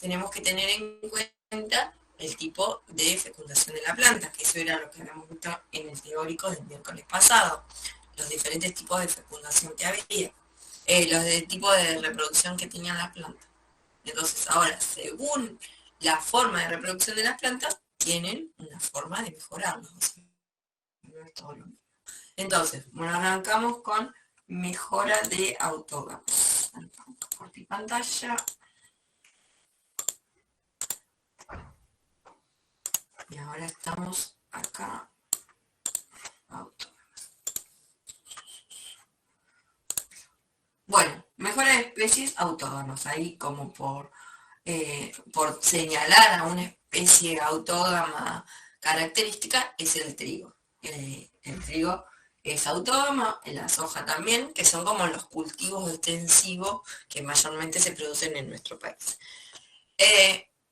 tenemos que tener en cuenta el tipo de fecundación de la planta, que eso era lo que habíamos visto en el teórico del miércoles pasado, los diferentes tipos de fecundación que había, los de tipo de reproducción que tenían las plantas. Entonces, ahora, según la forma de reproducción de las plantas, tienen una forma de mejorarlos. O sea, no es todo lo mismo. Entonces, bueno, arrancamos con mejora de autógamas. Compartir pantalla. Y ahora estamos acá. Autógamas. Bueno, mejora de especies autógamas. Ahí como por señalar a una especie autógama característica es el trigo. El trigo es autógama, la soja también, que son como los cultivos extensivos que mayormente se producen en nuestro país.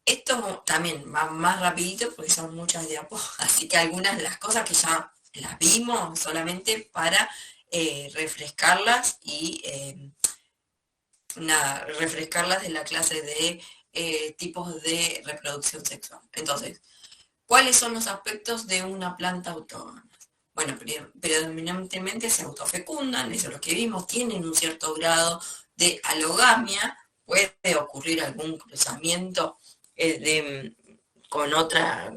Esto también va más rapidito porque son muchas diapos, así que algunas de las cosas que ya las vimos solamente para refrescarlas y refrescarlas de la clase de tipos de reproducción sexual. Entonces, ¿cuáles son los aspectos de una planta autógama? Bueno, predominantemente se autofecundan, eso es lo que vimos, tienen un cierto grado de alogamia, puede ocurrir algún cruzamiento con otra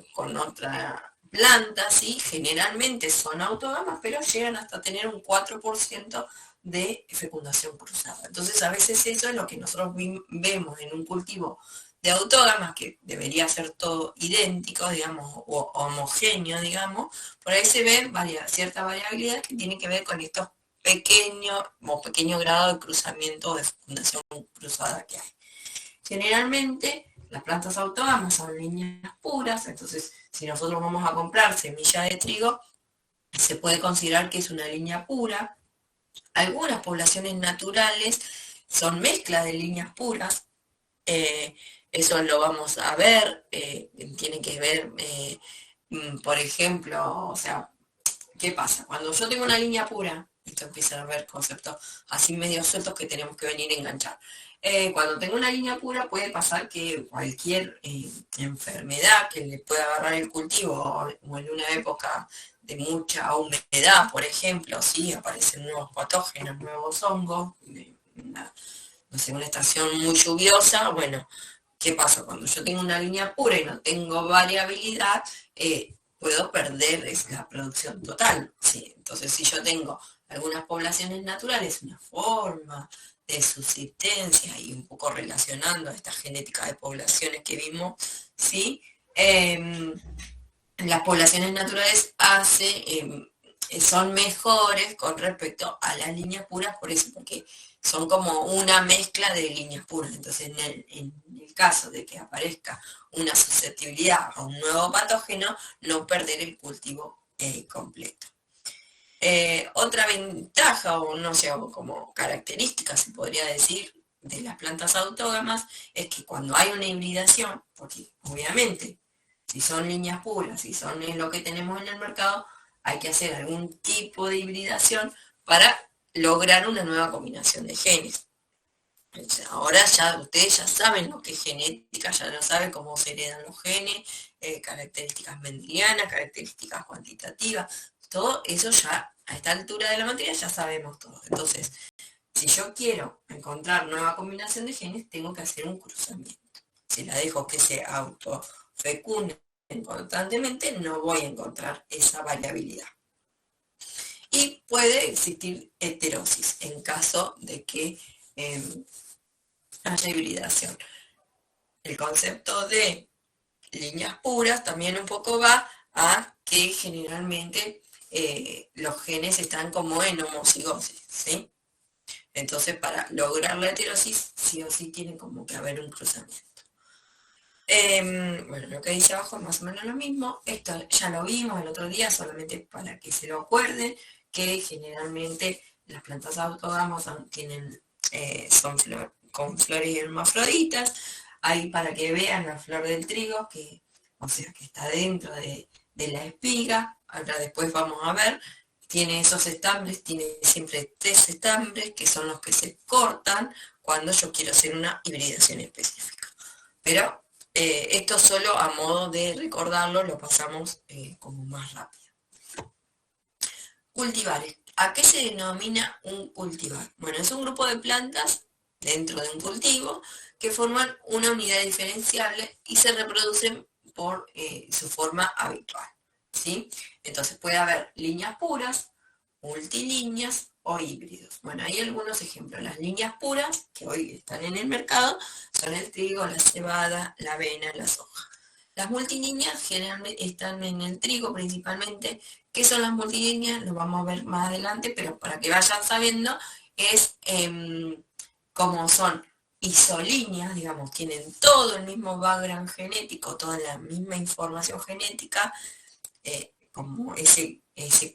planta, ¿sí? Generalmente son autógamas, pero llegan hasta tener un 4% de fecundación cruzada. Entonces, a veces eso es lo que nosotros vemos en un cultivo de autógamas, que debería ser todo idéntico, digamos, o homogéneo, digamos, por ahí se ve cierta variabilidad que tiene que ver con estos pequeño grado de cruzamiento o de fecundación cruzada que hay. Generalmente, las plantas autógamas son líneas puras, entonces, si nosotros vamos a comprar semilla de trigo, se puede considerar que es una línea pura. Algunas poblaciones naturales son mezcla de líneas puras, eso lo vamos a ver, tiene que ver, por ejemplo, o sea, ¿qué pasa? Cuando yo tengo una línea pura, esto empiezan a ver conceptos así medio sueltos que tenemos que venir a enganchar. Cuando tengo una línea pura puede pasar que cualquier enfermedad que le pueda agarrar el cultivo o en una época de mucha humedad, por ejemplo, ¿sí? Aparecen nuevos patógenos, nuevos hongos, no sé, una estación muy lluviosa, bueno, ¿qué pasa? Cuando yo tengo una línea pura y no tengo variabilidad, puedo perder la producción total. ¿Sí? Entonces, si yo tengo algunas poblaciones naturales, una forma de subsistencia y un poco relacionando a esta genética de poblaciones que vimos, ¿sí? Las poblaciones naturales son mejores con respecto a las líneas puras, por eso, porque son como una mezcla de líneas puras. Entonces, en el caso de que aparezca una susceptibilidad a un nuevo patógeno, no perder el cultivo completo. Otra ventaja, o no sé, como característica, se podría decir, de las plantas autógamas, es que cuando hay una hibridación, porque obviamente, si son líneas puras, si son lo que tenemos en el mercado, hay que hacer algún tipo de hibridación para lograr una nueva combinación de genes. Ahora ya ustedes ya saben lo que es genética, ya lo saben cómo se heredan los genes, características mendelianas, características cuantitativas, todo eso ya a esta altura de la materia ya sabemos todo. Entonces, si yo quiero encontrar nueva combinación de genes, tengo que hacer un cruzamiento. Si la dejo que se autofecunde constantemente, no voy a encontrar esa variabilidad. Y puede existir heterosis en caso de que haya hibridación. El concepto de líneas puras también un poco va a que generalmente los genes están como en homocigosis, ¿sí? Entonces, para lograr la heterosis, sí o sí tiene como que haber un cruzamiento. Bueno, lo que dice abajo es más o menos lo mismo. Esto ya lo vimos el otro día, solamente para que se lo acuerden, que generalmente las plantas autógamas son con flores hermafroditas. Ahí para que vean la flor del trigo, que, o sea, que está dentro de la espiga. Ahora después vamos a ver. Tiene esos estambres, tiene siempre 3 estambres, que son los que se cortan cuando yo quiero hacer una hibridación específica. Pero esto solo a modo de recordarlo, lo pasamos como más rápido. Cultivares. ¿A qué se denomina un cultivar? Bueno, es un grupo de plantas dentro de un cultivo que forman una unidad diferenciable y se reproducen por su forma habitual, ¿sí? Entonces puede haber líneas puras, multilíneas o híbridos. Bueno, hay algunos ejemplos. Las líneas puras, que hoy están en el mercado, son el trigo, la cebada, la avena, la soja. Las multilíneas generalmente están en el trigo principalmente. ¿Qué son las multilíneas? Lo vamos a ver más adelante, pero para que vayan sabiendo, es como son isolíneas, digamos, tienen todo el mismo background genético, toda la misma información genética, como ese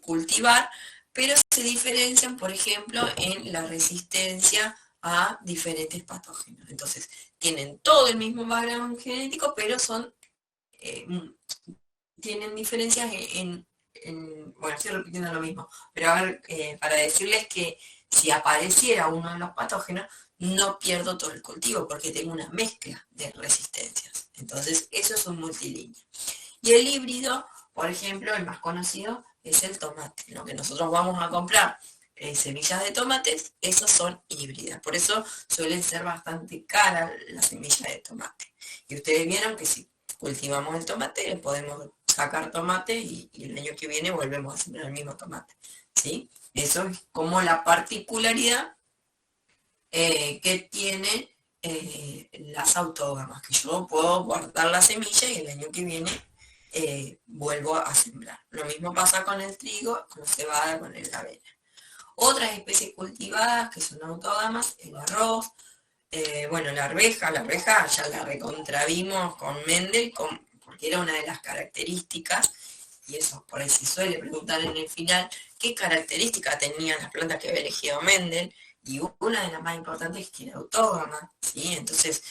cultivar, pero se diferencian, por ejemplo, en la resistencia a diferentes patógenos. Entonces, tienen todo el mismo background genético, pero eh, tienen diferencias bueno, estoy repitiendo lo mismo, pero a ver, para decirles que si apareciera uno de los patógenos, no pierdo todo el cultivo porque tengo una mezcla de resistencias. Entonces, eso es un multilínea. Y el híbrido, por ejemplo, el más conocido es el tomate. Lo que nosotros vamos a comprar, semillas de tomates, esos son híbridas. Por eso suelen ser bastante caras las semillas de tomate. Y ustedes vieron que si cultivamos el tomate, podemos sacar tomate y el año que viene volvemos a sembrar el mismo tomate. ¿Sí? Eso es como la particularidad que tiene las autógamas, que yo puedo guardar la semilla y el año que viene vuelvo a sembrar. Lo mismo pasa con el trigo, con la cebada, con el avena. Otras especies cultivadas que son autógamas, el arroz, bueno, la arveja ya la recontravimos con Mendel, porque era una de las características, y eso por ahí se suele preguntar en el final, qué características tenían las plantas que había elegido Mendel, y una de las más importantes es que era autógama, ¿sí? Entonces,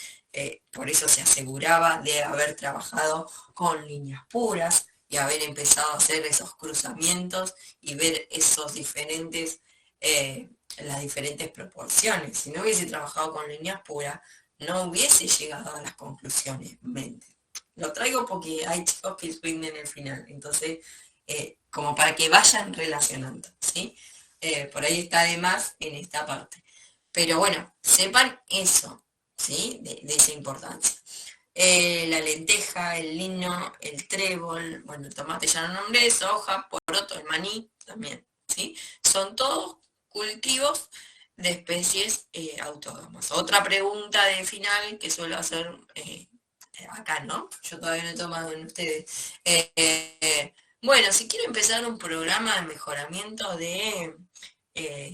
por eso se aseguraba de haber trabajado con líneas puras y haber empezado a hacer esos cruzamientos y ver esos diferentes las diferentes proporciones. Si no hubiese trabajado con líneas puras, no hubiese llegado a las conclusiones. Lo traigo porque hay chicos que rinden el final, entonces, como para que vayan relacionando, ¿sí? Por ahí está de más en esta parte. Pero bueno, sepan eso, ¿sí? De esa importancia. La lenteja, el lino, el trébol, bueno, el tomate ya lo nombré, soja, poroto, el maní también, ¿sí? Son todos cultivos de especies autónomas. Otra pregunta de final que suelo hacer acá, ¿no? Yo todavía no he tomado en ustedes. Bueno, si quiero empezar un programa de mejoramiento de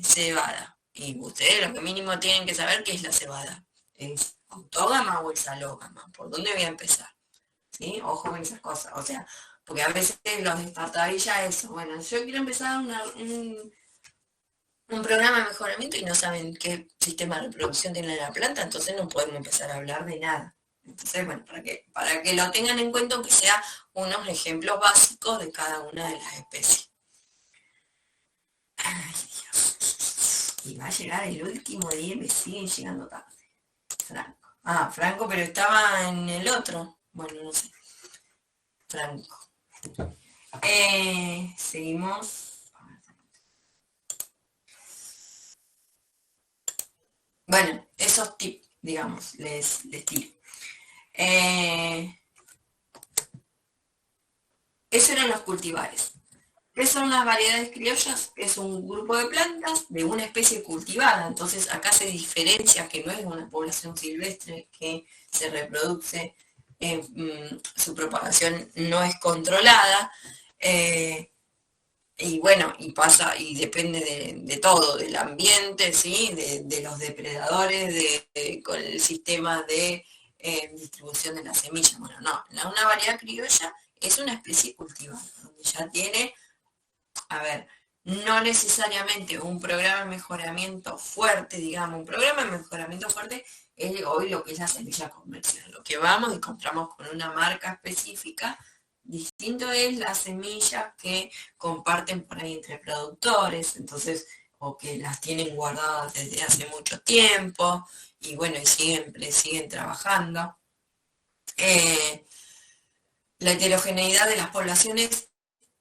cebada, y ustedes lo que mínimo tienen que saber qué es la cebada. ¿Es autógama o es alógama? ¿Por dónde voy a empezar? ¿Sí? Ojo con esas cosas. O sea, porque a veces los destartabillas eso. Bueno, yo quiero empezar un programa de mejoramiento y no saben qué sistema de reproducción tiene la planta, entonces no podemos empezar a hablar de nada. Entonces, bueno, para que lo tengan en cuenta, aunque sea unos ejemplos básicos de cada una de las especies. Ay, Dios. Y va a llegar el último día y me siguen llegando tarde. Franco. Ah, Franco, pero estaba en el otro. Bueno, no sé. Franco. Seguimos. Bueno, esos tips, digamos, les tiro. Eso eran los cultivares. ¿Qué son las variedades criollas? Es un grupo de plantas de una especie cultivada. Entonces acá se diferencia que no es una población silvestre que se reproduce, su propagación no es controlada. Y bueno, y pasa, y depende de todo, del ambiente, ¿sí? De los depredadores, con el sistema de distribución de las semillas. Bueno, no, una variedad criolla es una especie cultivada, donde ya tiene, a ver, no necesariamente un programa de mejoramiento fuerte, digamos, un programa de mejoramiento fuerte es hoy lo que es la semilla comercial, lo que vamos y compramos con una marca específica. Distinto es las semillas que comparten por ahí entre productores, entonces, o que las tienen guardadas desde hace mucho tiempo, y bueno, y siguen trabajando. La heterogeneidad de las poblaciones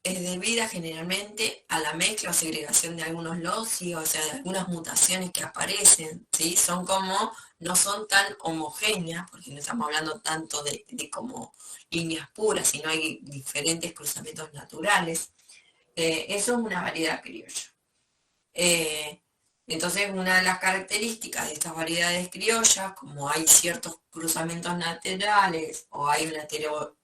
es debida generalmente a la mezcla o segregación de algunos loci, o sea, de algunas mutaciones que aparecen, ¿sí? Son como, no son tan homogéneas, porque no estamos hablando tanto de como líneas puras, sino hay diferentes cruzamientos naturales. Eso es una variedad criolla. Eh, entonces, una de las características de estas variedades criollas, como hay ciertos cruzamientos naturales o hay una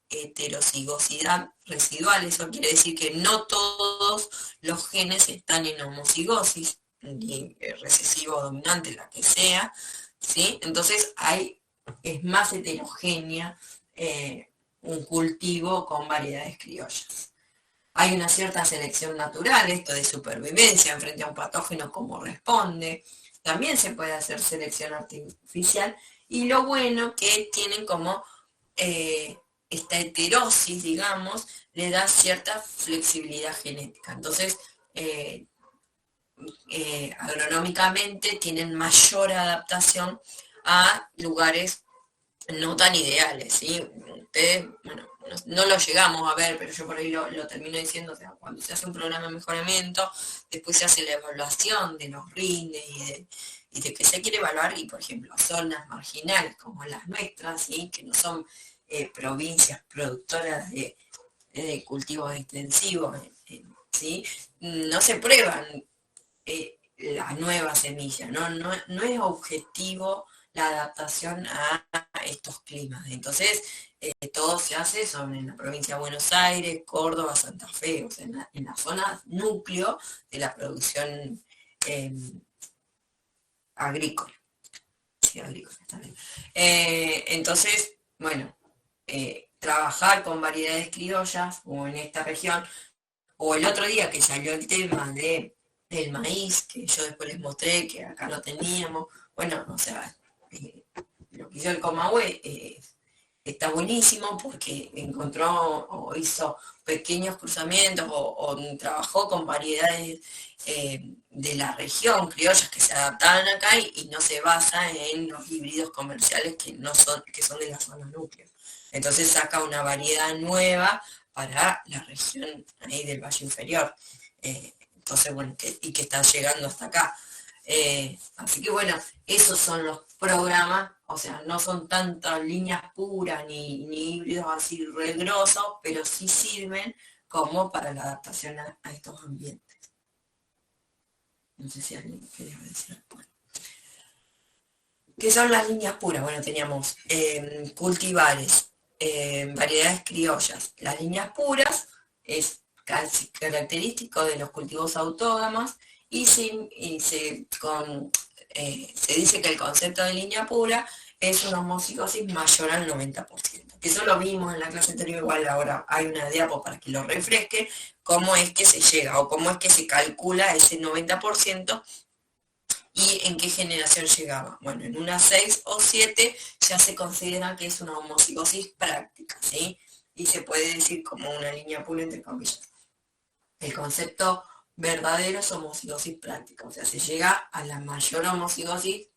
heterocigosidad residual, eso quiere decir que no todos los genes están en homocigosis, ni recesivo dominante, la que sea, ¿sí? Entonces es más heterogénea un cultivo con variedades criollas. Hay una cierta selección natural, esto de supervivencia frente a un patógeno, cómo responde. También se puede hacer selección artificial. Y lo bueno que tienen como esta heterosis, digamos, le da cierta flexibilidad genética. Entonces, agronómicamente tienen mayor adaptación a lugares no tan ideales, ¿sí? Ustedes, bueno, no lo llegamos a ver, pero yo por ahí lo termino diciendo, o sea, cuando se hace un programa de mejoramiento, después se hace la evaluación de los rindes y de que se quiere evaluar, y por ejemplo, zonas marginales como las nuestras, ¿sí? Que no son provincias productoras de cultivos extensivos, ¿sí? No se prueban la nueva semilla, no es objetivo la adaptación a estos climas. Entonces, todo se hace en la provincia de Buenos Aires, Córdoba, Santa Fe, o sea, en la zona núcleo de la producción eh, agrícola. Sí, agrícola también. Entonces, bueno, trabajar con variedades criollas, o en esta región, o el otro día que salió el tema del maíz, que yo después les mostré que acá lo teníamos, bueno, o sea, lo que hizo el Comahue está buenísimo porque encontró o hizo pequeños cruzamientos o trabajó con variedades de la región, criollas que se adaptaban acá y no se basa en los híbridos comerciales que son de la zona núcleo. Entonces saca una variedad nueva para la región ahí del Valle Inferior. Entonces, bueno, y que están llegando hasta acá. Así que bueno, esos son los programas, o sea, no son tantas líneas puras ni híbridos así re grosos, pero sí sirven como para la adaptación a estos ambientes. No sé si alguien quería decir. Bueno. ¿Qué son las líneas puras? Bueno, teníamos cultivares, variedades criollas. Las líneas puras es casi característico de los cultivos autógamos y se dice que el concepto de línea pura es una homocigosis mayor al 90%. Eso lo vimos en la clase anterior, igual ahora hay una diapo para que lo refresque, cómo es que se llega o cómo es que se calcula ese 90% y en qué generación llegaba. Bueno, en una 6 o 7 ya se considera que es una homocigosis práctica, ¿sí? Y se puede decir como una línea pura entre comillas. El concepto verdadero es homocigosis práctica, o sea, se llega a la mayor homocigosis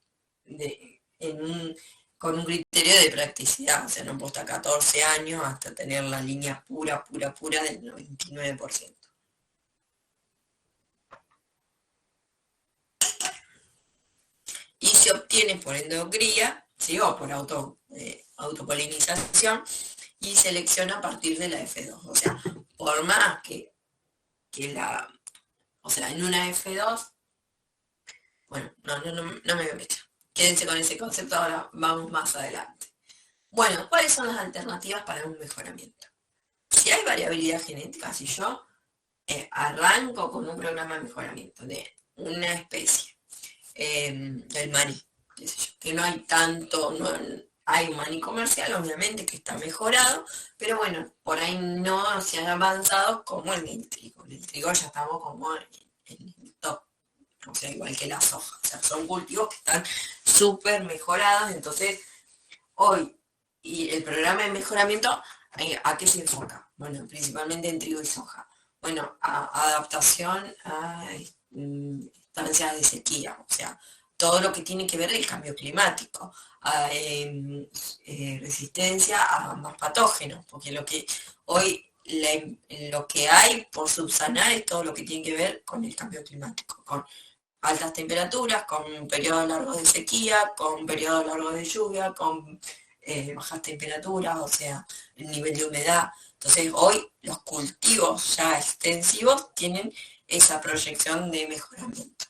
con un criterio de practicidad, o sea, no posta 14 años hasta tener la línea pura del 99%. Y se obtiene por endocría, ¿sí? O por autopolinización, y selecciona a partir de la F2. O sea, por más o sea, en una F2, bueno, no me meto. Quédense con ese concepto, ahora vamos más adelante. Bueno, ¿cuáles son las alternativas para un mejoramiento? Si hay variabilidad genética, si yo arranco con un programa de mejoramiento de una especie, el maní, qué sé yo, que no hay tanto, no, hay un maní comercial, obviamente, que está mejorado, pero bueno, por ahí no se han avanzado como en el trigo. En el trigo ya estamos como en el top, o sea, igual que la soja. O sea, son cultivos que están súper mejorados, entonces hoy, y el programa de mejoramiento, ¿a qué se enfoca? Bueno, principalmente en trigo y soja. Bueno, a adaptación a estancias de sequía, o sea, todo lo que tiene que ver el cambio climático, resistencia a más patógenos, porque hoy lo que hay por subsanar es todo lo que tiene que ver con el cambio climático, con altas temperaturas, con periodos largos de sequía, con periodos largos de lluvia, con bajas temperaturas, o sea, el nivel de humedad. Entonces hoy los cultivos ya extensivos tienen esa proyección de mejoramiento.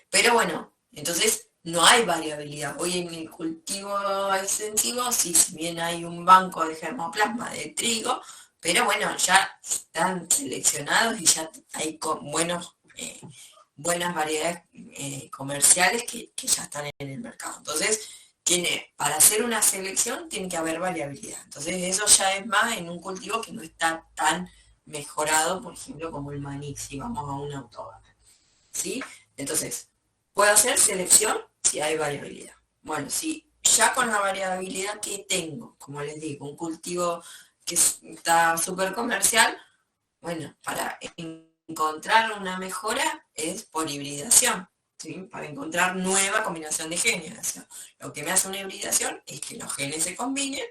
Pero bueno, entonces no hay variabilidad. Hoy en el cultivo extensivo, sí, si bien hay un banco de germoplasma de trigo, pero bueno, ya están seleccionados y ya hay buenas variedades comerciales que ya están en el mercado. Entonces, para hacer una selección tiene que haber variabilidad. Entonces, eso ya es más en un cultivo que no está tan mejorado, por ejemplo, como el maní, si vamos a una autógama. ¿Sí? Entonces, puedo hacer selección si hay variabilidad. Bueno, si ya con la variabilidad que tengo, como les digo, un cultivo que está súper comercial, bueno, para encontrar una mejora es por hibridación, ¿sí? Para encontrar nueva combinación de genes. O sea, lo que me hace una hibridación es que los genes se combinen.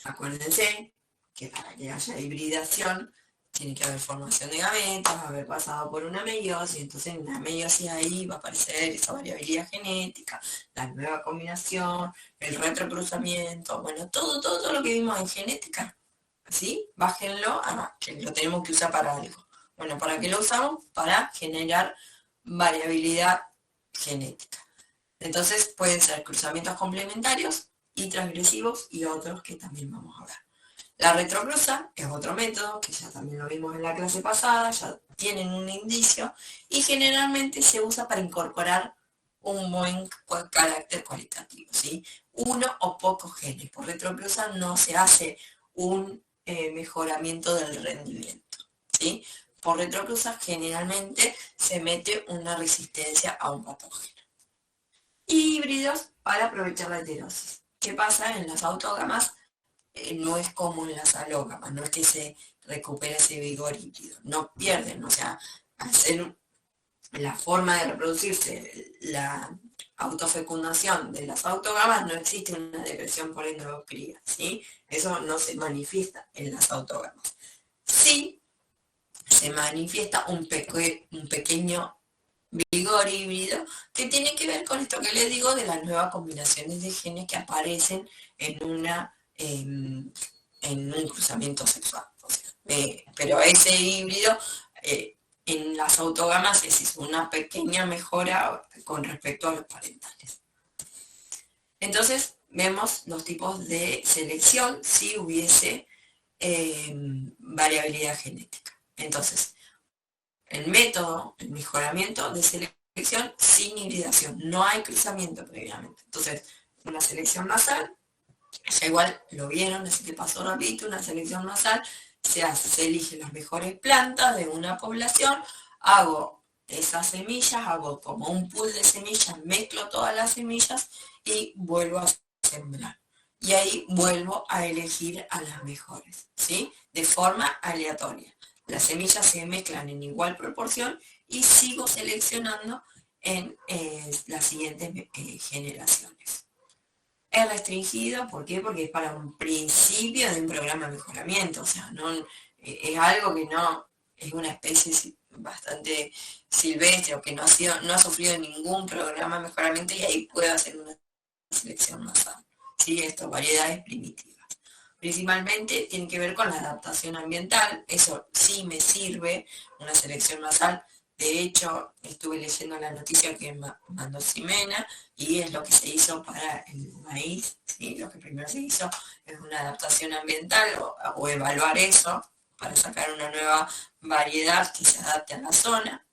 Acuérdense que para que haya hibridación tiene que haber formación de gametas, haber pasado por una meiosis, entonces en la meiosis ahí va a aparecer esa variabilidad genética, la nueva combinación, el retrocruzamiento, bueno, todo lo que vimos en genética, ¿sí? Bájenlo, que lo tenemos que usar para algo. Bueno, ¿para qué lo usamos? Para generar variabilidad genética. Entonces pueden ser cruzamientos complementarios y transgresivos y otros que también vamos a ver. La retrocruza es otro método, que ya también lo vimos en la clase pasada, ya tienen un indicio, y generalmente se usa para incorporar un buen carácter cualitativo, ¿sí? Uno o pocos genes. Por retrocruza no se hace un mejoramiento del rendimiento, ¿sí? Por retrocruza generalmente se mete una resistencia a un patógeno. Y híbridos para aprovechar la heterosis. ¿Qué pasa? En las autógamas no es como en las alógamas, no es que se recupera ese vigor híbrido, no pierden, o sea, hacer la forma de reproducirse, la autofecundación de las autógamas, no existe una depresión por endocría, ¿sí? Eso no se manifiesta en las autógamas. Sí se manifiesta un pequeño vigor híbrido que tiene que ver con esto que les digo de las nuevas combinaciones de genes que aparecen en un cruzamiento sexual. O sea, pero ese híbrido en las autógamas es una pequeña mejora con respecto a los parentales. Entonces vemos los tipos de selección si hubiese variabilidad genética. Entonces, el método, el mejoramiento de selección sin hibridación, no hay cruzamiento previamente. Entonces, una selección nasal, ya igual lo vieron, así que pasó rapidito, una selección nasal, se eligen las mejores plantas de una población, hago esas semillas, hago como un pool de semillas, mezclo todas las semillas y vuelvo a sembrar. Y ahí vuelvo a elegir a las mejores, ¿sí? De forma aleatoria. Las semillas se mezclan en igual proporción y sigo seleccionando en las siguientes generaciones. Es restringido, ¿por qué? Porque es para un principio de un programa de mejoramiento, o sea, no, es algo que no, es una especie bastante silvestre o que no ha sufrido ningún programa de mejoramiento y ahí puedo hacer una selección nasal, ¿sí? Esto, variedades primitivas. Principalmente tiene que ver con la adaptación ambiental, eso sí me sirve, una selección nasal. De hecho, estuve leyendo la noticia que mandó Ximena y es lo que se hizo para el maíz, ¿sí? Lo que primero se hizo es una adaptación ambiental o evaluar eso para sacar una nueva variedad que se adapte a la zona.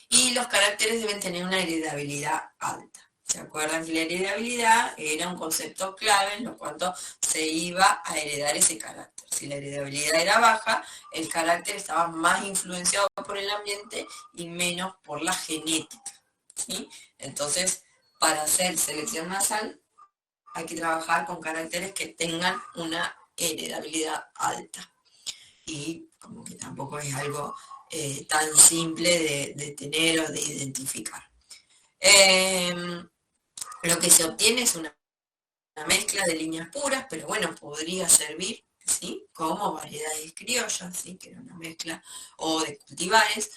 Y los caracteres deben tener una heredabilidad alta. ¿Se acuerdan que la heredabilidad era un concepto clave en lo cuanto se iba a heredar ese carácter? Si la heredabilidad era baja, el carácter estaba más influenciado por el ambiente y menos por la genética, ¿sí? Entonces, para hacer selección nasal hay que trabajar con caracteres que tengan una heredabilidad alta. Y como que tampoco es algo tan simple de tener o de identificar. Lo que se obtiene es una mezcla de líneas puras, pero bueno, podría servir, ¿sí? Como variedades criollas, ¿sí? Que era una mezcla, o de cultivares.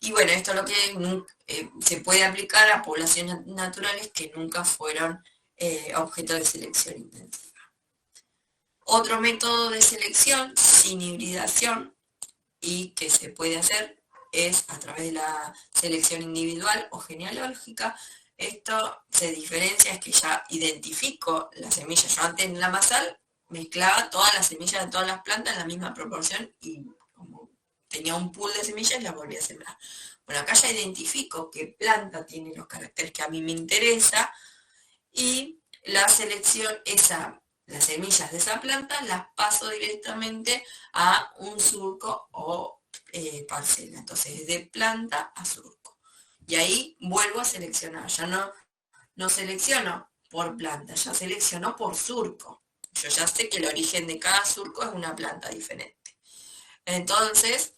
Y bueno, esto es lo que se puede aplicar a poblaciones naturales que nunca fueron objeto de selección intensiva. Otro método de selección sin hibridación y que se puede hacer es a través de la selección individual o genealógica. Esto se diferencia, es que ya identifico las semillas. Yo antes en la masal mezclaba todas las semillas de todas las plantas en la misma proporción y como tenía un pool de semillas las volví a sembrar. Bueno, acá ya identifico qué planta tiene los caracteres que a mí me interesa y la selección, las semillas de esa planta las paso directamente a un surco o parcela. Entonces, de planta a surco. Y ahí vuelvo a seleccionar. Ya no selecciono por planta, ya selecciono por surco. Yo ya sé que el origen de cada surco es una planta diferente. Entonces,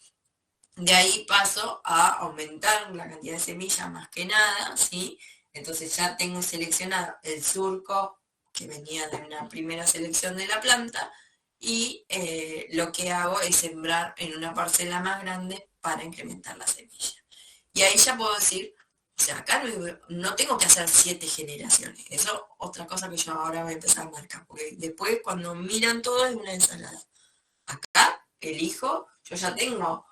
de ahí paso a aumentar la cantidad de semillas más que nada, ¿sí? Entonces ya tengo seleccionado el surco que venía de una primera selección de la planta y lo que hago es sembrar en una parcela más grande para incrementar la semilla. Y ahí ya puedo decir, o sea, acá no tengo que hacer 7 generaciones. Eso otra cosa que yo ahora voy a empezar a marcar, porque después cuando miran todo es una ensalada. Acá elijo, yo ya tengo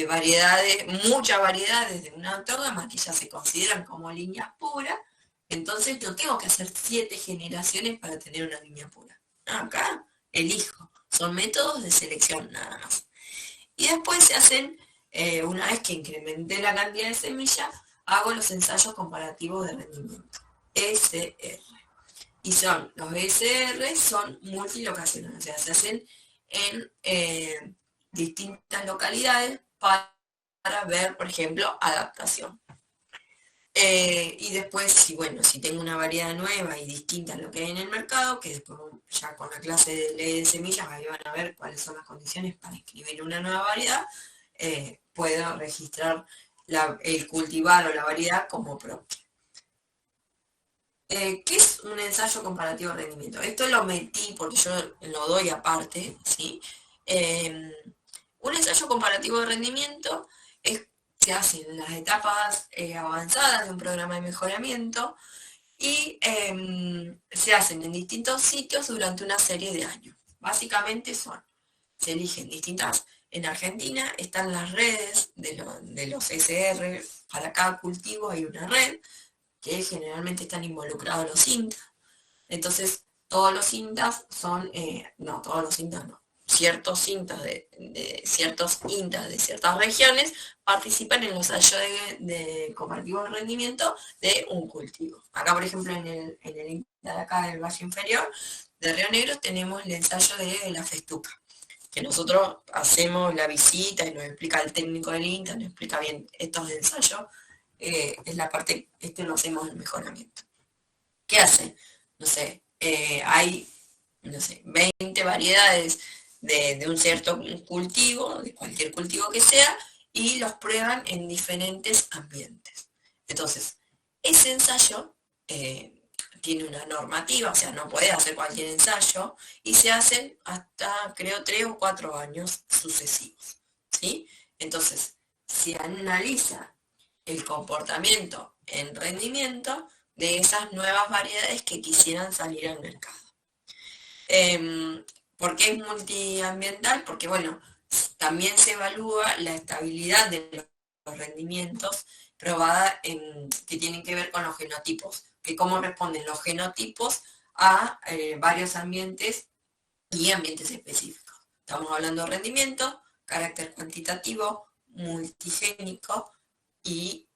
variedades, muchas variedades de una autógama que ya se consideran como líneas puras, entonces no tengo que hacer 7 generaciones para tener una línea pura. Acá elijo, son métodos de selección nada más. Y después se hacen, una vez que incrementé la cantidad de semillas, hago los ensayos comparativos de rendimiento, SR. Y los SR son multilocacionales, o sea, se hacen en distintas localidades para ver, por ejemplo, adaptación. Y después, si tengo una variedad nueva y distinta a lo que hay en el mercado, que después ya con la clase de ley de semillas ahí van a ver cuáles son las condiciones para escribir una nueva variedad, puedo registrar el cultivar o la variedad como propia. ¿Qué es un ensayo comparativo de rendimiento? Esto lo metí porque yo lo doy aparte, ¿sí? Un ensayo comparativo de rendimiento se hace en las etapas avanzadas de un programa de mejoramiento y se hacen en distintos sitios durante una serie de años. Básicamente se eligen en Argentina están las redes de los SR, para cada cultivo hay una red, que generalmente están involucrados los INTA. Entonces, todos los INTAs son, no, todos los INTAs no, ciertos INTAs ciertos INTAs de ciertas regiones participan en los ensayos de comparativo de rendimiento de un cultivo. Acá, por ejemplo, en el INTA de acá del Valle Inferior de Río Negro tenemos el ensayo de la festuca, que nosotros hacemos la visita y nos explica el técnico del INTA, nos explica bien estos ensayos, es la parte, lo hacemos en mejoramiento. ¿Qué hace? No sé, hay, no sé, 20 variedades de un cierto cultivo, de cualquier cultivo que sea, y los prueban en diferentes ambientes. Entonces, ese ensayo tiene una normativa, o sea, no puede hacer cualquier ensayo, y se hacen hasta, creo, 3 o 4 años sucesivos, ¿sí? Entonces, se analiza el comportamiento en rendimiento de esas nuevas variedades que quisieran salir al mercado. ¿Por qué es multiambiental? Porque, bueno, también se evalúa la estabilidad de los rendimientos probada que tienen que ver con los genotipos, que cómo responden los genotipos a varios ambientes y ambientes específicos. Estamos hablando de rendimiento, carácter cuantitativo, multigénico y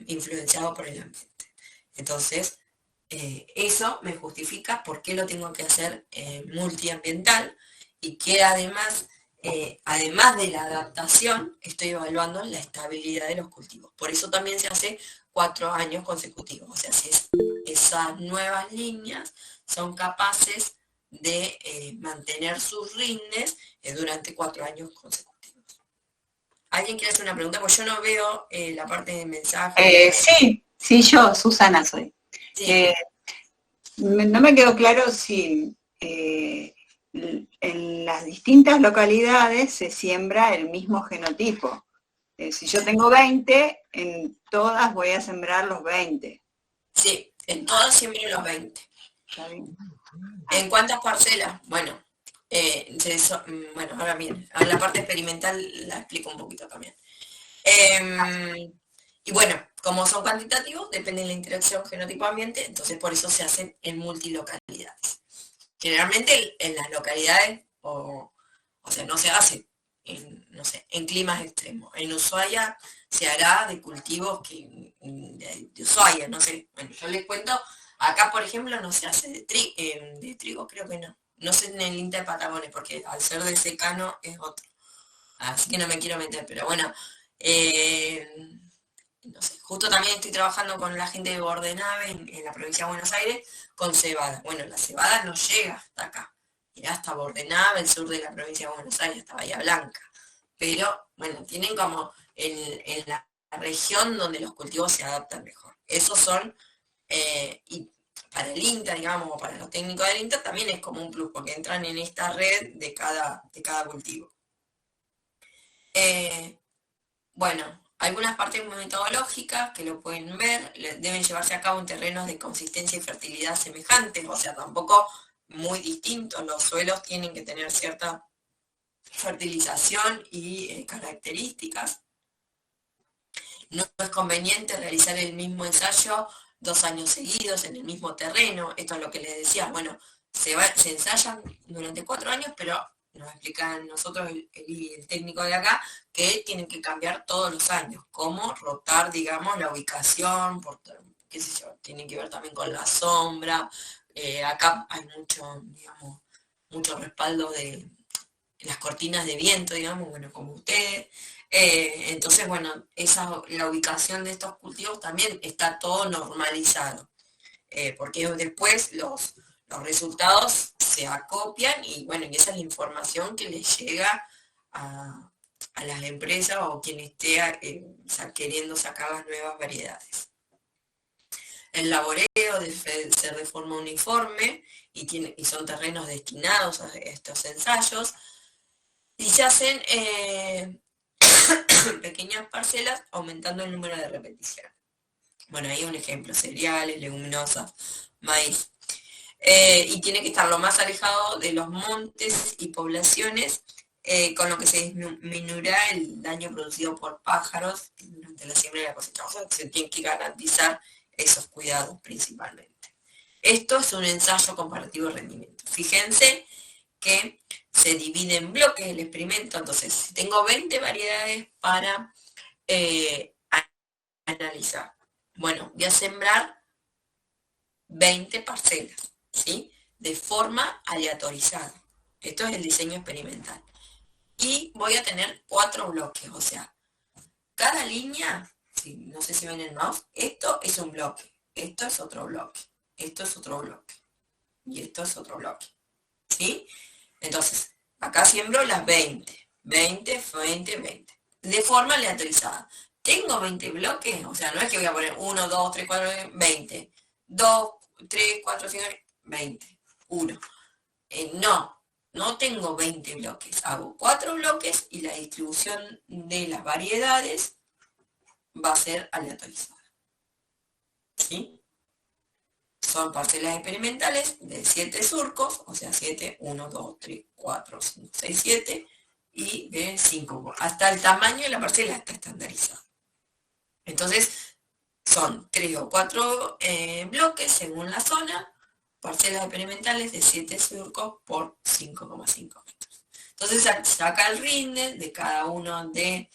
influenciado por el ambiente. Entonces, eso me justifica por qué lo tengo que hacer multiambiental y que además de la adaptación, estoy evaluando la estabilidad de los cultivos. Por eso también se hace 4 años consecutivos. O sea, si esas nuevas líneas son capaces de mantener sus rindes durante 4 años consecutivos. ¿Alguien quiere hacer una pregunta? Pues yo no veo la parte de mensajes. Sí, yo, Susana soy. Sí, Eh, no me quedó claro si en las distintas localidades se siembra el mismo genotipo. Si yo tengo 20, en todas voy a sembrar los 20. sí, en todas siempre los 20. ¿Está bien? ¿En cuántas parcelas? Bueno, bueno, ahora bien, a la parte experimental la explico un poquito también. Y bueno, como son cuantitativos, depende de la interacción genotipo-ambiente, entonces por eso se hacen en multilocalidades. Generalmente en las localidades, o sea, no se hace en, no sé, en climas extremos. En Ushuaia se hará de cultivos de Ushuaia, no sé. Bueno, yo les cuento, acá por ejemplo no se hace de trigo, creo que no. No sé en el INTA de Patagones, porque al ser de secano es otro. Así que no me quiero meter, pero bueno, eh, no sé, justo también estoy trabajando con la gente de Bordenave en la provincia de Buenos Aires con cebada. Bueno, la cebada no llega hasta acá, llega hasta Bordenave, el sur de la provincia de Buenos Aires, hasta Bahía Blanca. Pero bueno, tienen como en la región donde los cultivos se adaptan mejor. Esos son, y para el INTA, digamos, o para los técnicos del INTA también es como un plus, porque entran en esta red de cada cultivo. Eh, Bueno, algunas partes metodológicas que lo pueden ver deben llevarse a cabo en terrenos de consistencia y fertilidad semejantes, o sea, tampoco muy distintos. Los suelos tienen que tener cierta fertilización y características. No es conveniente realizar el mismo ensayo 2 años seguidos en el mismo terreno. Esto es lo que les decía. Bueno, se ensayan durante 4 años, pero nos explican nosotros, el técnico de acá, que tienen que cambiar todos los años. Cómo rotar, digamos, la ubicación, qué sé yo, tiene que ver también con la sombra. Acá hay mucho, digamos, mucho respaldo de las cortinas de viento, digamos, bueno, como ustedes. Entonces, bueno, la ubicación de estos cultivos también está todo normalizado, porque después los resultados se acopian y bueno, y esa es la información que les llega a las empresas o quien esté queriendo sacar las nuevas variedades. El laboreo debe ser de forma uniforme y son terrenos destinados a estos ensayos y se hacen pequeñas parcelas aumentando el número de repeticiones. Bueno, ahí un ejemplo, cereales, leguminosas, maíz. Y tiene que estar lo más alejado de los montes y poblaciones, con lo que se disminuirá el daño producido por pájaros durante la siembra y la cosecha. O sea, se tiene que garantizar esos cuidados principalmente. Esto es un ensayo comparativo de rendimiento. Fíjense que se divide en bloques el experimento, entonces si tengo 20 variedades para analizar, bueno, voy a sembrar 20 parcelas, ¿sí? De forma aleatorizada. Esto es el diseño experimental. Y voy a tener 4 bloques, o sea, cada línea, sí, no sé si ven el mouse, esto es un bloque, esto es otro bloque, esto es otro bloque, y esto es otro bloque, ¿sí? Entonces, acá siembro las 20, 20, 20, 20, de forma aleatorizada. Tengo 20 bloques, o sea, no es que voy a poner 1, 2, 3, 4, 20, 2, 3, 4, 5, 20, 1. No, no tengo 20 bloques, hago 4 bloques y la distribución de las variedades va a ser aleatorizada. ¿Sí? Son parcelas experimentales de 7 surcos, o sea, 7, 1, 2, 3, 4, 5, 6, 7, y de 5. Hasta el tamaño de la parcela está estandarizado. Entonces, son 3 o 4 bloques según la zona, parcelas experimentales de 7 surcos por 5,5 metros. Entonces, saca el rinde de cada uno de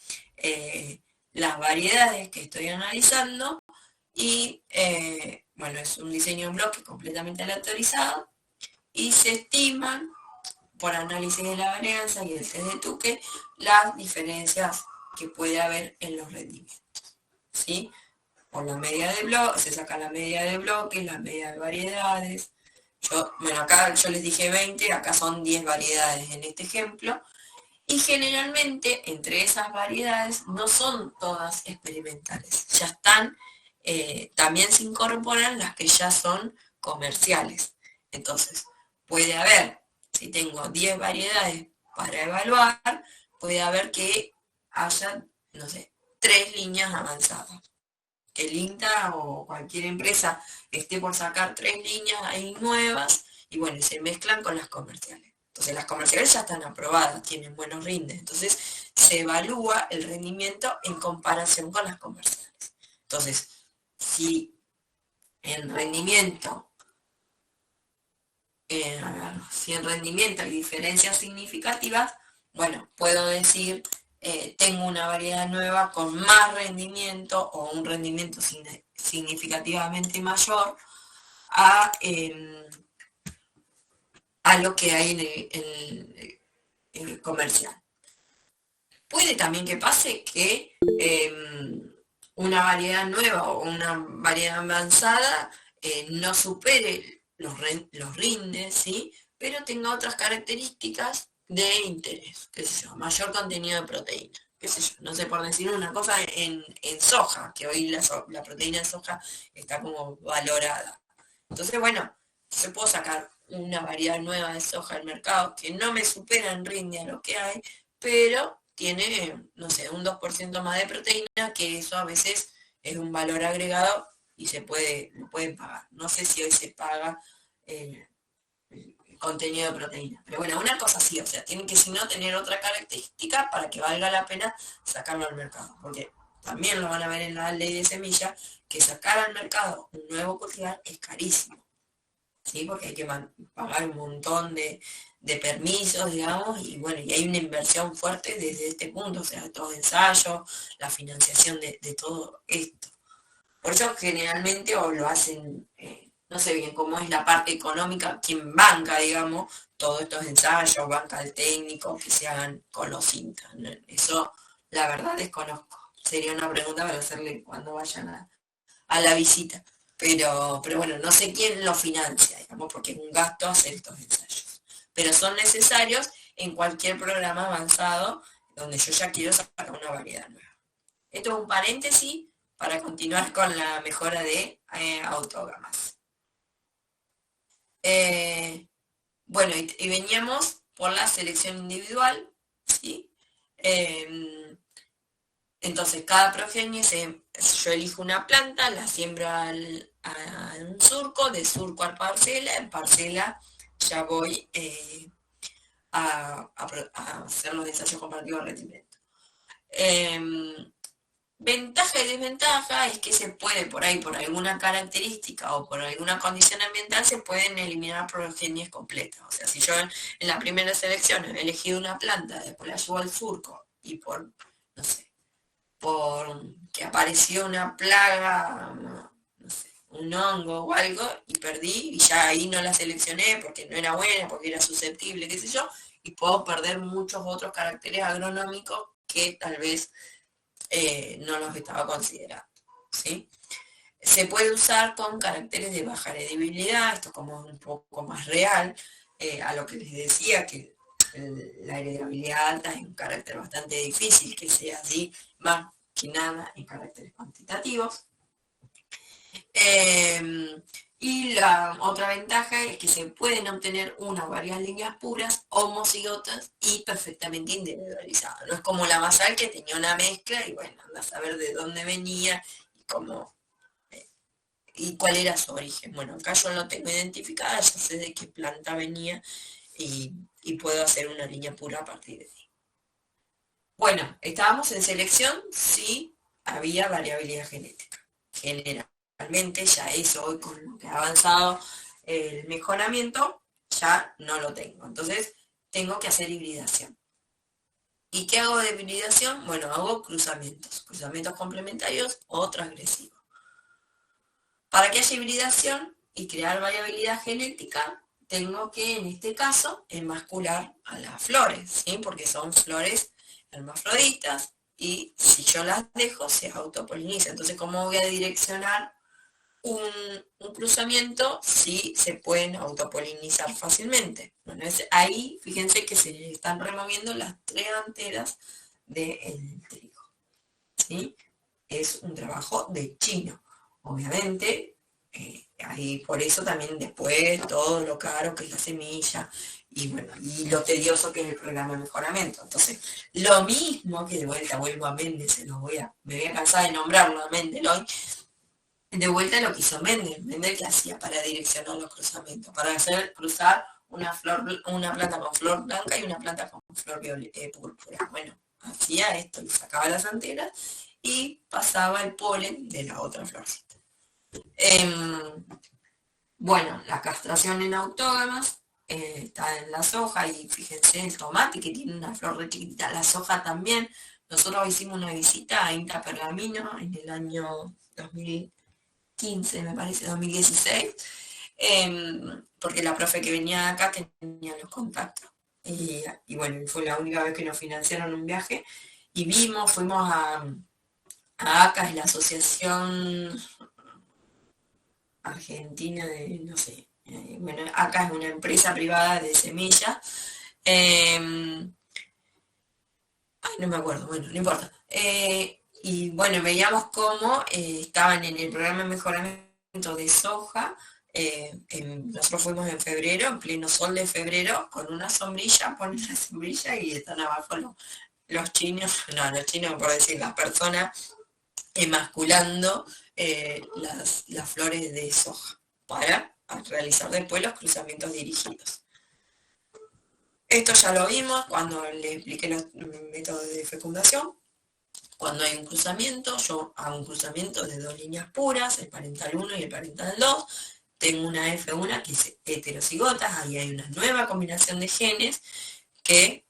las variedades que estoy analizando y bueno, es un diseño en bloque completamente aleatorizado y se estiman por análisis de la varianza y el test de Tuque las diferencias que puede haber en los rendimientos, ¿sí? Por la media de bloques, se saca la media de bloques, la media de variedades. Bueno, acá yo les dije 20, acá son 10 variedades en este ejemplo, Y generalmente entre esas variedades no son todas experimentales, ya están, también se incorporan las que ya son comerciales. Entonces, puede haber, si tengo 10 variedades para evaluar, puede haber que haya, no sé, 3 líneas avanzadas. Que el INTA o cualquier empresa esté por sacar 3 líneas ahí nuevas y bueno, y se mezclan con las comerciales. Entonces las comerciales ya están aprobadas, tienen buenos rindes. Entonces se evalúa el rendimiento en comparación con las comerciales. Entonces, si en rendimiento, si en rendimiento hay diferencias significativas, bueno, puedo decir, tengo una variedad nueva con más rendimiento o un rendimiento significativamente mayor a, a lo que hay en el comercial. Puede también que pase que una variedad nueva o una variedad avanzada no supere los rindes, ¿sí? Pero tenga otras características de interés, qué sé yo, mayor contenido de proteína, qué sé yo, no sé, por decir una cosa en soja, que hoy la proteína de soja está como valorada. Entonces, bueno, yo puedo sacar una variedad nueva de soja al mercado que no me supera en rinde a lo que hay, pero tiene, no sé, un 2% más de proteína, que eso a veces es un valor agregado y lo pueden pagar. No sé si hoy se paga el contenido de proteína. Pero bueno, una cosa sí, o sea, tienen que si no tener otra característica para que valga la pena sacarlo al mercado. Porque también lo van a ver en la ley de semilla, que sacar al mercado un nuevo cultivar es carísimo. ¿Sí? Porque hay que pagar un montón de permisos, digamos, y bueno, y hay una inversión fuerte desde este punto, o sea, todo ensayo, la financiación de todo esto. Por eso generalmente o lo hacen, no sé bien cómo es la parte económica, quien banca, digamos, todos estos ensayos, banca el técnico, que se hagan con los cintas. ¿No? Eso, la verdad, desconozco. Sería una pregunta para hacerle cuando vayan a la visita. Pero bueno, no sé quién lo financia, digamos, porque es un gasto hacer estos ensayos. Pero son necesarios en cualquier programa avanzado donde yo ya quiero sacar una variedad nueva. Esto es un paréntesis para continuar con la mejora de autógamas. Bueno, y veníamos por la selección individual, ¿sí? Entonces, cada progenie, yo elijo una planta, la siembro a un surco, de surco a parcela, en parcela ya voy a hacer los ensayos comparativos de rendimiento. Ventaja y desventaja es que se puede por ahí, por alguna característica o por alguna condición ambiental, se pueden eliminar progenies completas. O sea, si yo en la primera selección he elegido una planta, después la llevo al surco y por, no sé, por que apareció una plaga, no sé, un hongo o algo, y perdí, y ya ahí no la seleccioné porque no era buena, porque era susceptible, qué sé yo, y puedo perder muchos otros caracteres agronómicos que tal vez no los estaba considerando, ¿sí? Se puede usar con caracteres de baja heredabilidad, esto como un poco más real, a lo que les decía, que la heredabilidad alta es un carácter bastante difícil que sea así, más que nada en caracteres cuantitativos. Y la otra ventaja es que se pueden obtener una o varias líneas puras, homocigotas y perfectamente individualizadas. No es como la basal que tenía una mezcla y bueno, anda a saber de dónde venía y cómo y cuál era su origen. Bueno, acá yo lo tengo identificada, ya sé de qué planta venía y puedo hacer una línea pura a partir de ahí. Bueno, estábamos en selección si había variabilidad genética. Generalmente ya eso hoy con lo que ha avanzado el mejoramiento ya no lo tengo. Entonces tengo que hacer hibridación. ¿Y qué hago de hibridación? Bueno, hago cruzamientos complementarios o transgresivos. Para que haya hibridación y crear variabilidad genética, tengo que, en este caso, enmascular a las flores, ¿sí? Porque son flores hermafroditas y si yo las dejo, se autopolinizan. Entonces, ¿cómo voy a direccionar un cruzamiento sí se pueden autopolinizar fácilmente. Bueno, ahí fíjense que se están removiendo las 3 anteras del trigo, ¿sí? Es un trabajo de chino. Obviamente, ahí por eso también después todo lo caro que es la semilla y bueno, y lo tedioso que es el programa de mejoramiento. Entonces, lo mismo que de vuelta vuelvo a Méndez, me voy a cansar de nombrarlo a Méndez hoy, de vuelta lo que hizo Méndez que hacía para direccionar los cruzamientos, para hacer cruzar una planta con flor blanca y una planta con flor púrpura. Bueno, hacía esto, le sacaba las anteras y pasaba el polen de la otra florcita. Bueno, la castración en autógamas está en la soja y fíjense el tomate que tiene una flor re chiquitita, la soja también. Nosotros hicimos una visita a Inta Pergamino en el año 2015, me parece, 2016, porque la profe que venía acá tenía los contactos. Y bueno, fue la única vez que nos financiaron un viaje y fuimos a ACA, es la Asociación Argentina de, no sé, bueno, ACA es una empresa privada de semillas. Ay, no me acuerdo, bueno, no importa. Y bueno, veíamos cómo estaban en el programa de mejoramiento de soja. Nosotros fuimos en febrero, en pleno sol de febrero, con una sombrilla, ponen la sombrilla y están abajo los chinos, no, los chinos por decir, las personas emasculando las flores de soja para realizar después los cruzamientos dirigidos. Esto ya lo vimos cuando le expliqué los métodos de fecundación. Cuando hay un cruzamiento, yo hago un cruzamiento de 2 líneas puras, el parental 1 y el parental 2. Tengo una F1 que es heterocigotas, ahí hay una nueva combinación de genes que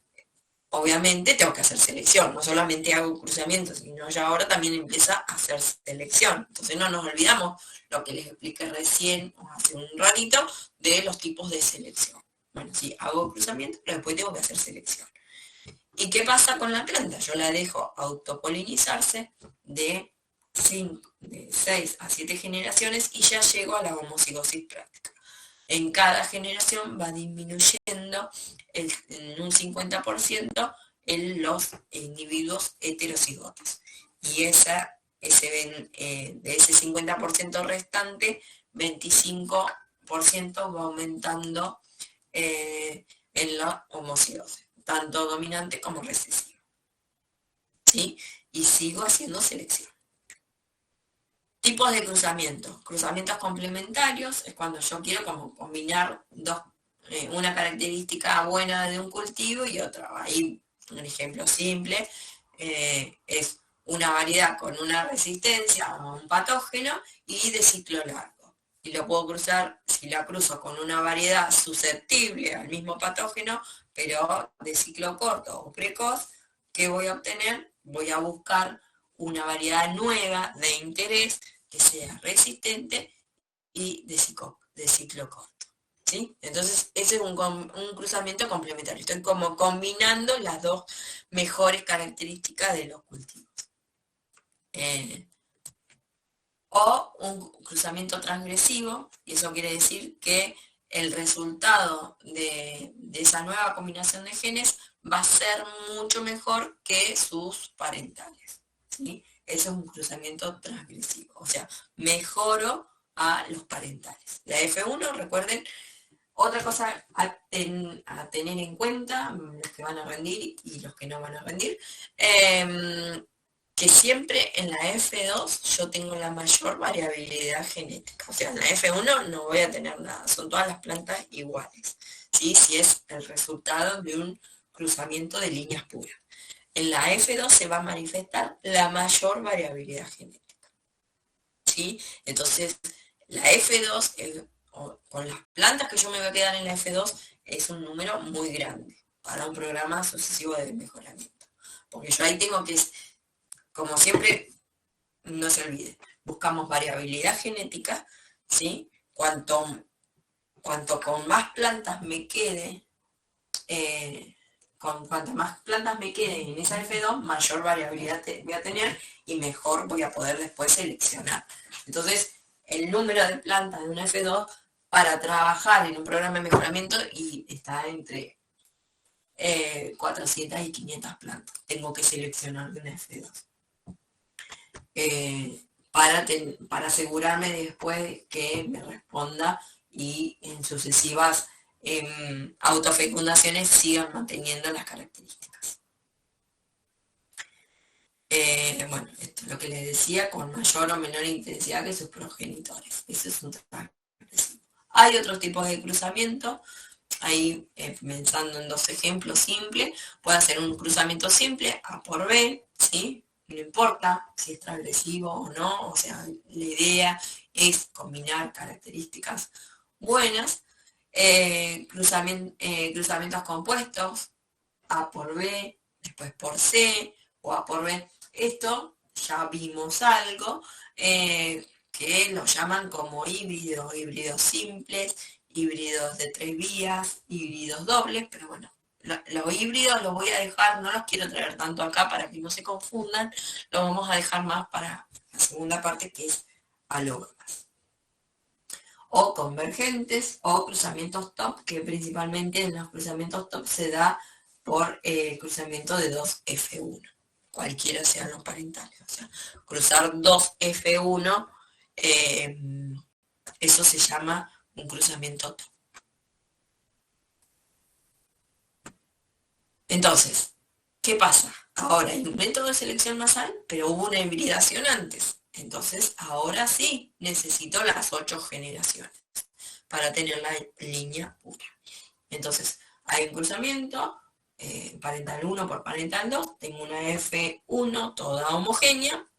obviamente tengo que hacer selección, no solamente hago cruzamientos, sino ya ahora también empieza a hacer selección. Entonces no nos olvidamos lo que les expliqué recién, o hace un ratito, de los tipos de selección. Bueno, sí, hago cruzamiento, pero después tengo que hacer selección. ¿Y qué pasa con la planta? Yo la dejo autopolinizarse de 6 a 7 generaciones y ya llego a la homocigosis práctica. En cada generación va disminuyendo en un 50% los individuos heterocigotos. Y de ese 50% restante, 25% va aumentando en la homocigosis, tanto dominante como recesiva. ¿Sí? Y sigo haciendo selección. Tipos de cruzamientos. Cruzamientos complementarios es cuando yo quiero como combinar una característica buena de un cultivo y otra. Ahí un ejemplo simple es una variedad con una resistencia a un patógeno y de ciclo largo. Y lo puedo cruzar, si la cruzo con una variedad susceptible al mismo patógeno, pero de ciclo corto o precoz, ¿qué voy a obtener? Voy a buscar una variedad nueva de interés que sea resistente y de ciclo corto. ¿Sí? Entonces, ese es un cruzamiento complementario. Estoy como combinando las dos mejores características de los cultivos. O un cruzamiento transgresivo, y eso quiere decir que el resultado de esa nueva combinación de genes va a ser mucho mejor que sus parentales. ¿Sí? Ese es un cruzamiento transgresivo, o sea, mejoro a los parentales. La F1, recuerden, otra cosa a tener en cuenta, los que van a rendir y los que no van a rendir, que siempre en la F2 yo tengo la mayor variabilidad genética. O sea, en la F1 no voy a tener nada, son todas las plantas iguales, ¿sí? Si es el resultado de un cruzamiento de líneas puras. En la F2 se va a manifestar la mayor variabilidad genética, ¿sí? Entonces, la F2, con las plantas que yo me voy a quedar en la F2, es un número muy grande para un programa sucesivo de mejoramiento. Porque yo ahí tengo que, como siempre, no se olvide, buscamos variabilidad genética, ¿sí? Cuanto con más plantas me quede, cuantas más plantas me queden en esa F2, mayor variabilidad voy a tener y mejor voy a poder después seleccionar. Entonces, el número de plantas de una F2 para trabajar en un programa de mejoramiento y está entre 400 y 500 plantas. Tengo que seleccionar de una F2. Para asegurarme después que me responda y en sucesivas autofecundaciones sigan manteniendo las características. Bueno, esto es lo que les decía, con mayor o menor intensidad que sus progenitores. Eso es un trabajo. Hay otros tipos de cruzamiento. Ahí, pensando en dos ejemplos simples, puede hacer un cruzamiento simple, A por B, ¿sí? No importa si es transgresivo o no, o sea, la idea es combinar características buenas. Cruzamientos compuestos, A por B, después por C, o A por B. Esto ya vimos algo, que lo llaman como híbridos simples, híbridos de 3 vías, híbridos dobles, pero bueno, los híbridos los voy a dejar, no los quiero traer tanto acá para que no se confundan, los vamos a dejar más para la segunda parte, que es alógamas. O convergentes o cruzamientos top, que principalmente en los cruzamientos top se da por cruzamiento de 2 F1, cualquiera sean los parentales. O sea, cruzar 2 F1, eso se llama un cruzamiento top. Entonces, ¿qué pasa? Ahora hay un método de selección masal, pero hubo una hibridación antes. Entonces, ahora sí necesito las 8 generaciones para tener la línea pura. Entonces, hay un cruzamiento, parental 1 por parental 2, tengo una F1 toda homogénea,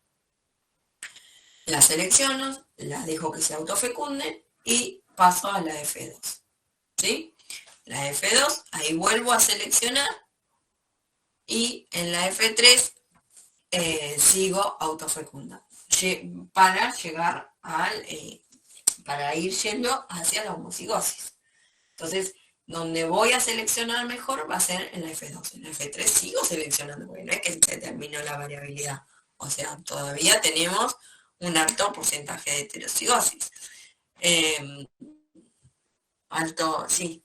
la selecciono, la dejo que se autofecunde y paso a la F2. ¿Sí? La F2, ahí vuelvo a seleccionar y en la F3 sigo autofecundando para llegar para ir yendo hacia la homocigosis. Entonces, donde voy a seleccionar mejor va a ser en la F2. En la F3 sigo seleccionando, porque no es que se terminó la variabilidad. O sea, todavía tenemos un alto porcentaje de heterocigosis.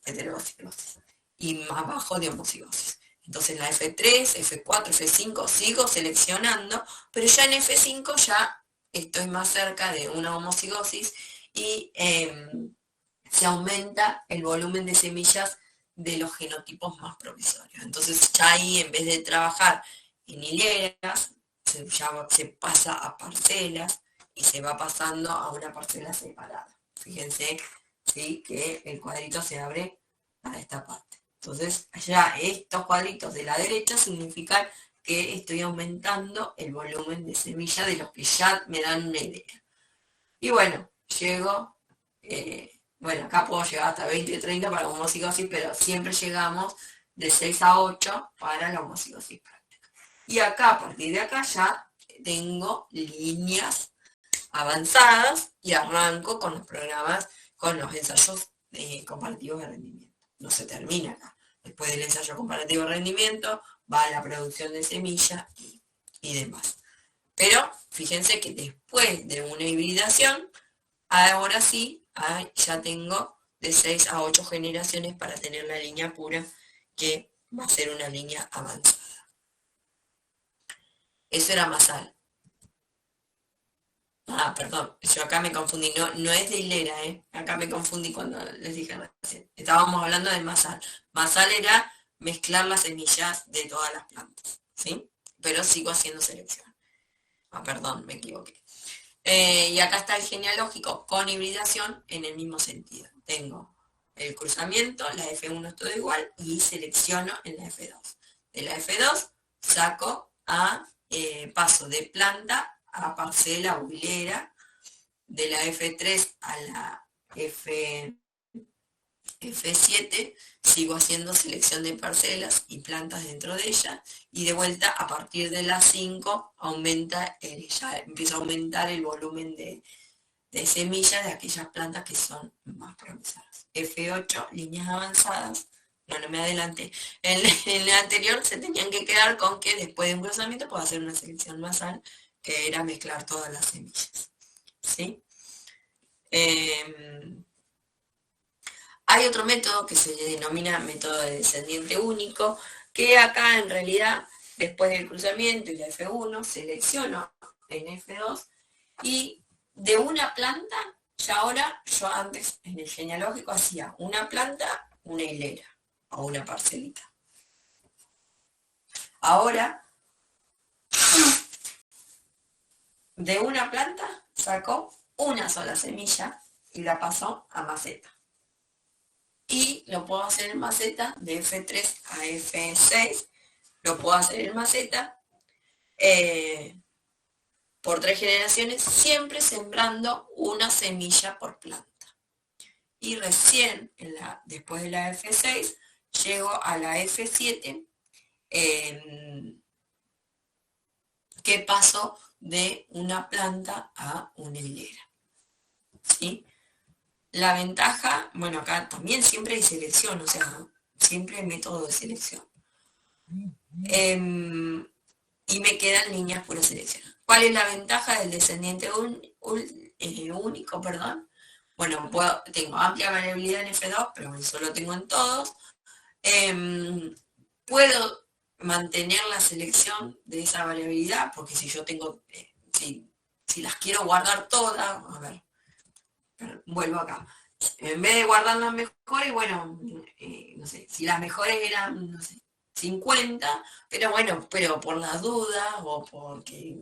Heterocigosis. Y más bajo de homocigosis. Entonces la F3, F4, F5 sigo seleccionando, pero ya en F5 ya estoy más cerca de una homocigosis y se aumenta el volumen de semillas de los genotipos más provisorios. Entonces ya ahí, en vez de trabajar en hileras, se pasa a parcelas y se va pasando a una parcela separada. Fíjense, ¿sí?, que el cuadrito se abre a esta parte. Entonces ya estos cuadritos de la derecha significan que estoy aumentando el volumen de semilla de los que ya me dan una idea. Y bueno, llego, acá puedo llegar hasta 20 30 para la homocigosis, pero siempre llegamos de 6 a 8 para la homocigosis práctica. Y acá, a partir de acá, ya tengo líneas avanzadas y arranco con los programas, con los ensayos comparativos de rendimiento. No se termina acá. Después del ensayo comparativo de rendimiento va la producción de semilla y demás. Pero fíjense que después de una hibridación, ahora sí, ya tengo de 6 a 8 generaciones para tener la línea pura, que va a ser una línea avanzada. Eso era masal. Perdón, yo acá me confundí, no es de hilera, acá me confundí cuando les dije recién. Estábamos hablando de masal. Masal era mezclar las semillas de todas las plantas, ¿sí? Pero sigo haciendo selección. Perdón, me equivoqué. Y acá está el genealógico con hibridación en el mismo sentido. Tengo el cruzamiento, la F1 es todo igual, y selecciono en la F2. De la F2 saco paso de planta a parcela o hilera, de la F3 a la F7 sigo haciendo selección de parcelas y plantas dentro de ella, y de vuelta a partir de la 5 ya empieza a aumentar el volumen de semillas de aquellas plantas que son más promisoras. F8, líneas avanzadas. No me adelante. En el anterior se tenían que quedar con que después de un cruzamiento puedo hacer una selección masal, que era mezclar todas las semillas. ¿Sí? Hay otro método que se denomina método de descendiente único, que acá en realidad, después del cruzamiento y la F1, selecciono en F2 y de una planta, ya ahora, yo antes en el genealógico hacía una planta, una hilera o una parcelita. Ahora, de una planta sacó una sola semilla y la pasó a maceta. Y lo puedo hacer en maceta de F3 a F6, lo puedo hacer en maceta por 3 generaciones, siempre sembrando una semilla por planta. Y recién, después de la F6, llego a la F7, que paso de una planta a una hilera. ¿Sí? La ventaja, bueno, acá también siempre hay selección, o sea, siempre hay método de selección. Y me quedan líneas pura selección. ¿Cuál es la ventaja del descendiente único, perdón? Bueno, tengo amplia variabilidad en F2, pero eso lo tengo en todos. Puedo mantener la selección de esa variabilidad, porque si yo tengo, si las quiero guardar todas, a ver, vuelvo acá. En vez de guardar las mejores, bueno, no sé, si las mejores eran, no sé, 50, pero bueno, pero por las dudas o porque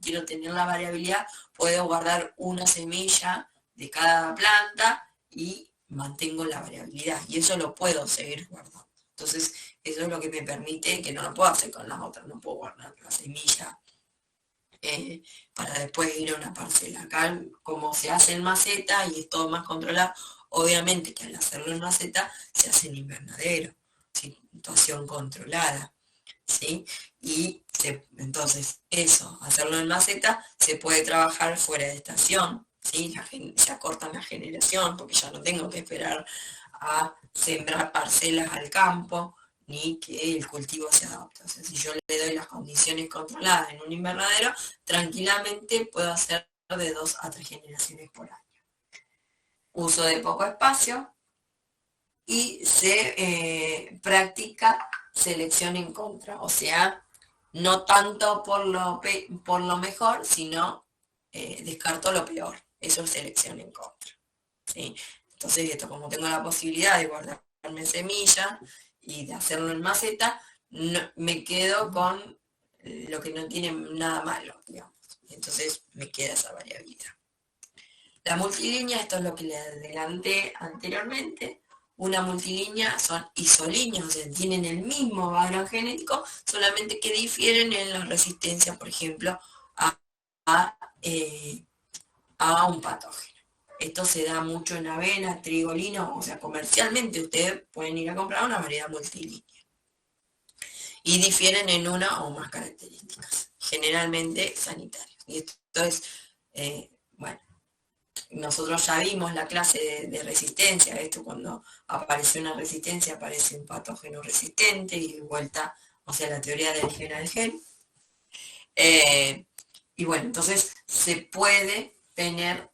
quiero tener la variabilidad, puedo guardar una semilla de cada planta y mantengo la variabilidad. Y eso lo puedo seguir guardando. Entonces, eso es lo que me permite, que no lo puedo hacer con las otras, no puedo guardar la semilla para después ir a una parcela. Acá, como se hace en maceta y es todo más controlado, obviamente que al hacerlo en maceta se hace en invernadero, situación controlada, ¿sí? Y entonces eso, hacerlo en maceta, se puede trabajar fuera de estación, ¿sí? Se acorta la generación porque ya no tengo que esperar a sembrar parcelas al campo, ni que el cultivo se adapte. O sea, si yo le doy las condiciones controladas en un invernadero, tranquilamente puedo hacer de 2 a 3 generaciones por año. Uso de poco espacio y se practica selección en contra, o sea, no tanto por lo mejor, sino descarto lo peor. Eso es selección en contra, ¿sí? Entonces, esto, como tengo la posibilidad de guardarme semillas y de hacerlo en maceta, no, me quedo con lo que no tiene nada malo, digamos. Entonces me queda esa variabilidad. La multilínea, esto es lo que le adelanté anteriormente. Una multilínea son isolíneas, o sea, tienen el mismo valor genético, solamente que difieren en la resistencia, por ejemplo, a un patógeno. Esto se da mucho en avena, trigo, lino, o sea, comercialmente ustedes pueden ir a comprar una variedad multilínea. Y difieren en una o más características, generalmente sanitarias. Y esto es, bueno, nosotros ya vimos la clase de resistencia, esto cuando aparece una resistencia aparece un patógeno resistente y de vuelta, o sea, la teoría del gen al gen. Y bueno, entonces se puede tener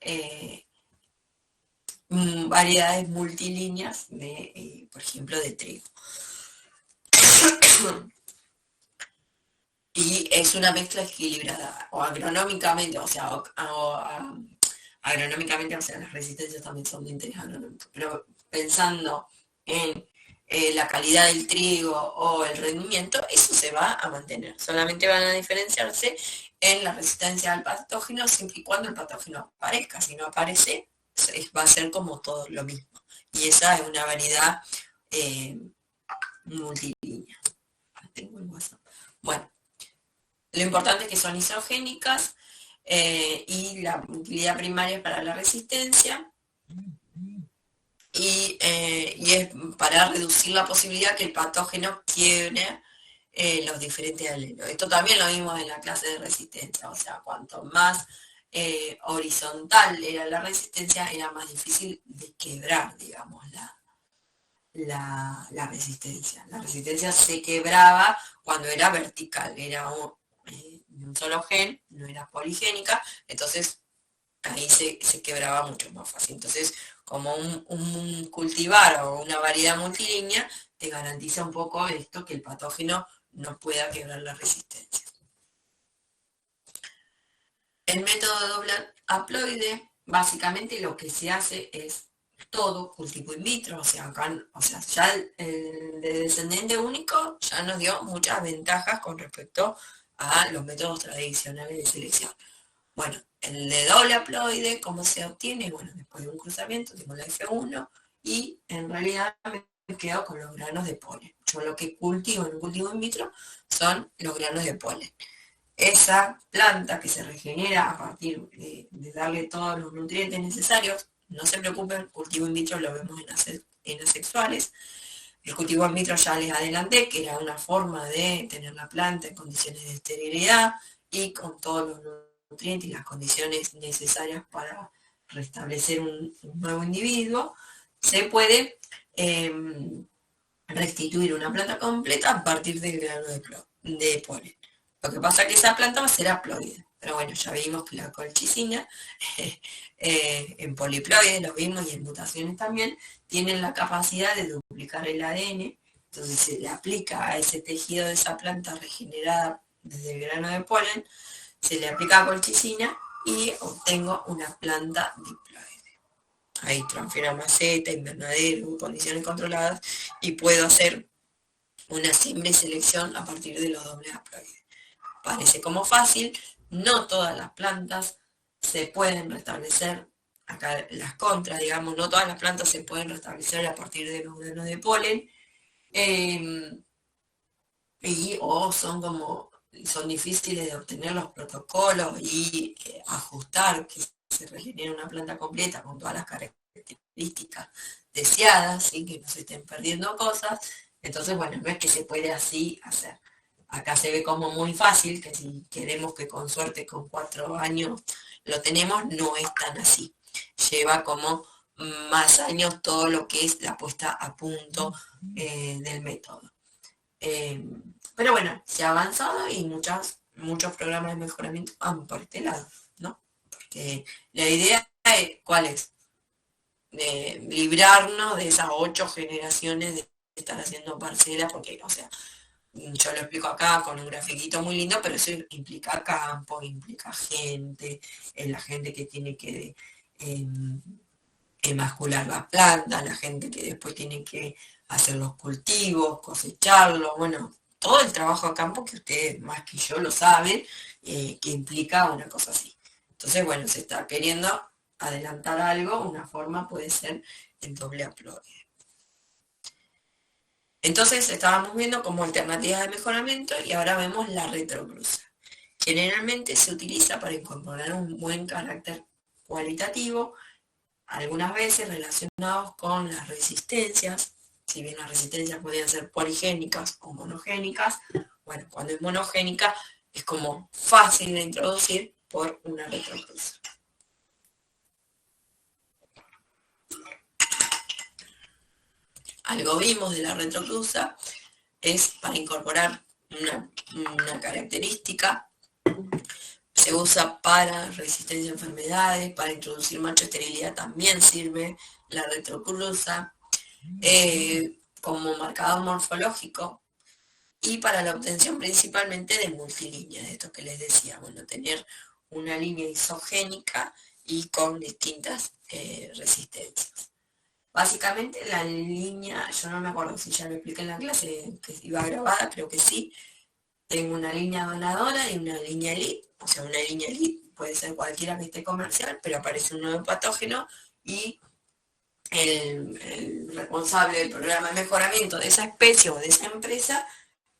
variedades multilíneas de, por ejemplo, de trigo. Y es una mezcla equilibrada, o agronómicamente, o sea, agronómicamente, o sea, las resistencias también son de interés agronómico, pero pensando en la calidad del trigo o el rendimiento, eso se va a mantener. Solamente van a diferenciarse en la resistencia al patógeno siempre y cuando el patógeno aparezca. Si no aparece, va a ser como todo lo mismo. Y esa es una variedad multilínea. Tengo el WhatsApp. Bueno, lo importante es que son isogénicas y la utilidad primaria es para la resistencia y es para reducir la posibilidad que el patógeno quiebre los diferentes alelos. Esto también lo vimos en la clase de resistencia, o sea, cuanto más horizontal era la resistencia, era más difícil de quebrar, digamos, la resistencia. La resistencia se quebraba cuando era vertical, era un solo gen, no era poligénica, entonces ahí se quebraba mucho más fácil. Entonces, como un cultivar o una variedad multilínea, te garantiza un poco esto, que el patógeno no pueda quebrar la resistencia. El método de doble haploide, básicamente lo que se hace es todo cultivo in vitro, o sea, ya el de descendiente único ya nos dio muchas ventajas con respecto a los métodos tradicionales de selección. Bueno, el de doble haploide, ¿cómo se obtiene? Bueno, después de un cruzamiento tengo la F1 y en realidad me quedo con los granos de polen. Yo lo que cultivo en un cultivo in vitro son los granos de polen. Esa planta que se regenera a partir de darle todos los nutrientes necesarios, no se preocupen, cultivo in vitro lo vemos en asexuales. El cultivo in vitro ya les adelanté que era una forma de tener la planta en condiciones de esterilidad y con todos los nutrientes y las condiciones necesarias para restablecer un nuevo individuo. Se puede restituir una planta completa a partir del grano de polen. Lo que pasa es que esa planta va a ser haploide. Pero bueno, ya vimos que la colchicina, en poliploides lo vimos y en mutaciones también, tienen la capacidad de duplicar el ADN. Entonces se le aplica a ese tejido de esa planta regenerada desde el grano de polen, se le aplica colchicina y obtengo una planta diploide. Ahí transfiero a maceta, invernadero, condiciones controladas y puedo hacer una siembra y selección a partir de los dobles haploides. Parece como fácil, no todas las plantas se pueden restablecer, acá las contras, digamos, no todas las plantas se pueden restablecer a partir de los granos de polen, o son difíciles de obtener los protocolos y ajustar que se regenere una planta completa con todas las características deseadas, sin que no se estén perdiendo cosas. Entonces, bueno, no es que se puede así hacer. Acá se ve como muy fácil, que si queremos que con suerte con 4 años lo tenemos, no es tan así. Lleva como más años todo lo que es la puesta a punto del método. Pero bueno, se ha avanzado y muchos programas de mejoramiento van por este lado, ¿no? Porque la idea es, ¿cuál es? De librarnos de esas 8 generaciones de estar haciendo parcelas, porque, o sea, yo lo explico acá con un grafiquito muy lindo, pero eso implica campo, implica gente, la gente que tiene que emascular la planta, la gente que después tiene que hacer los cultivos, cosecharlos, bueno, todo el trabajo a campo que ustedes más que yo lo saben, que implica una cosa así. Entonces, bueno, se está queriendo adelantar algo, una forma puede ser el doble haploide. Entonces estábamos viendo como alternativas de mejoramiento y ahora vemos la retrocruza. Generalmente se utiliza para incorporar un buen carácter cualitativo, algunas veces relacionados con las resistencias, si bien las resistencias podían ser poligénicas o monogénicas, bueno, cuando es monogénica es como fácil de introducir por una retrocruza. Algo vimos de la retrocruza, es para incorporar una característica, se usa para resistencia a enfermedades, para introducir macho esterilidad también sirve la retrocruza, como marcador morfológico y para la obtención principalmente de multilíneas, de esto que les decía, bueno, tener una línea isogénica y con distintas resistencias. Básicamente la línea, yo no me acuerdo si ya lo expliqué en la clase que iba grabada, creo que sí. Tengo una línea donadora y una línea elite, o sea, una línea elite puede ser cualquiera que esté comercial, pero aparece un nuevo patógeno y el responsable del programa de mejoramiento de esa especie o de esa empresa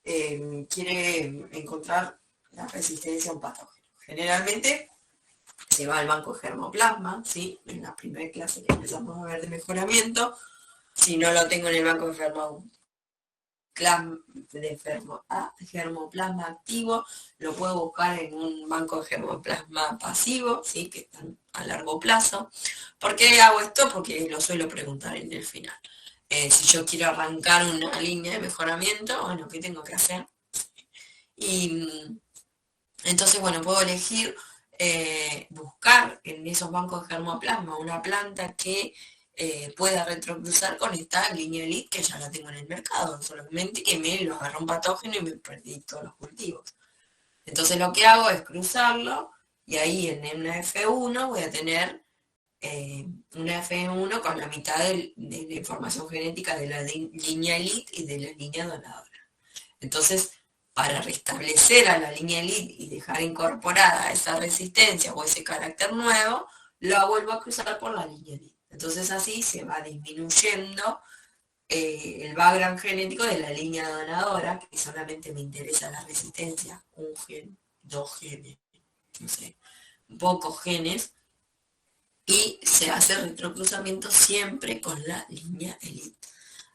quiere encontrar la resistencia a un patógeno. Generalmente se va al banco de germoplasma, ¿sí? En la primera clase que empezamos a ver de mejoramiento. Si no lo tengo en el banco de germoplasma activo, lo puedo buscar en un banco de germoplasma pasivo, ¿sí? Que están a largo plazo. ¿Por qué hago esto? Porque lo suelo preguntar en el final. Si yo quiero arrancar una línea de mejoramiento, bueno, ¿qué tengo que hacer? Y entonces, bueno, puedo elegir buscar en esos bancos de germoplasma una planta que pueda retrocruzar con esta línea elite que ya la tengo en el mercado, solamente que me lo agarró un patógeno y me perdí todos los cultivos. Entonces lo que hago es cruzarlo y ahí en una F1 voy a tener una F1 con la mitad de la información genética de la línea elite y de la línea donadora. Entonces, para restablecer a la línea elite y dejar incorporada esa resistencia o ese carácter nuevo, lo vuelvo a cruzar por la línea elite. Entonces así se va disminuyendo el background genético de la línea donadora, que solamente me interesa la resistencia, un gen, dos genes, no sé, pocos genes, y se hace retrocruzamiento siempre con la línea elite.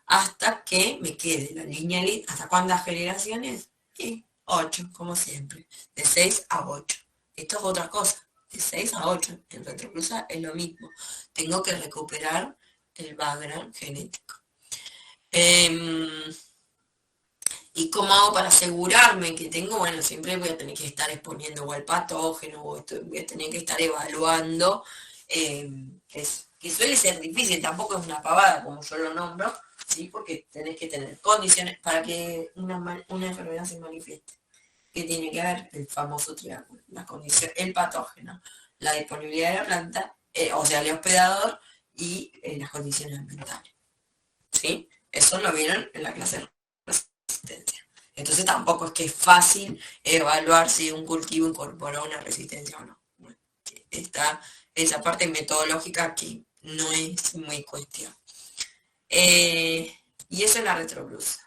Hasta que me quede la línea elite, ¿hasta cuántas generaciones? Sí, 8, como siempre, de 6 a 8. Esto es otra cosa, de 6 a 8, en retrocruza es lo mismo. Tengo que recuperar el background genético. ¿Y cómo hago para asegurarme que tengo? Bueno, siempre voy a tener que estar exponiendo o al patógeno, o voy a tener que estar evaluando, que suele ser difícil, tampoco es una pavada como yo lo nombro, ¿sí? Porque tenés que tener condiciones para que una enfermedad se manifieste. ¿Qué tiene que ver? El famoso triángulo, las condiciones, el patógeno, la disponibilidad de la planta, o sea, el hospedador y las condiciones ambientales. ¿Sí? Eso lo vieron en la clase de resistencia. Entonces tampoco es que es fácil evaluar si un cultivo incorpora una resistencia o no. Bueno, está esa parte metodológica que no es muy cuestión. Y eso es la retrocruza.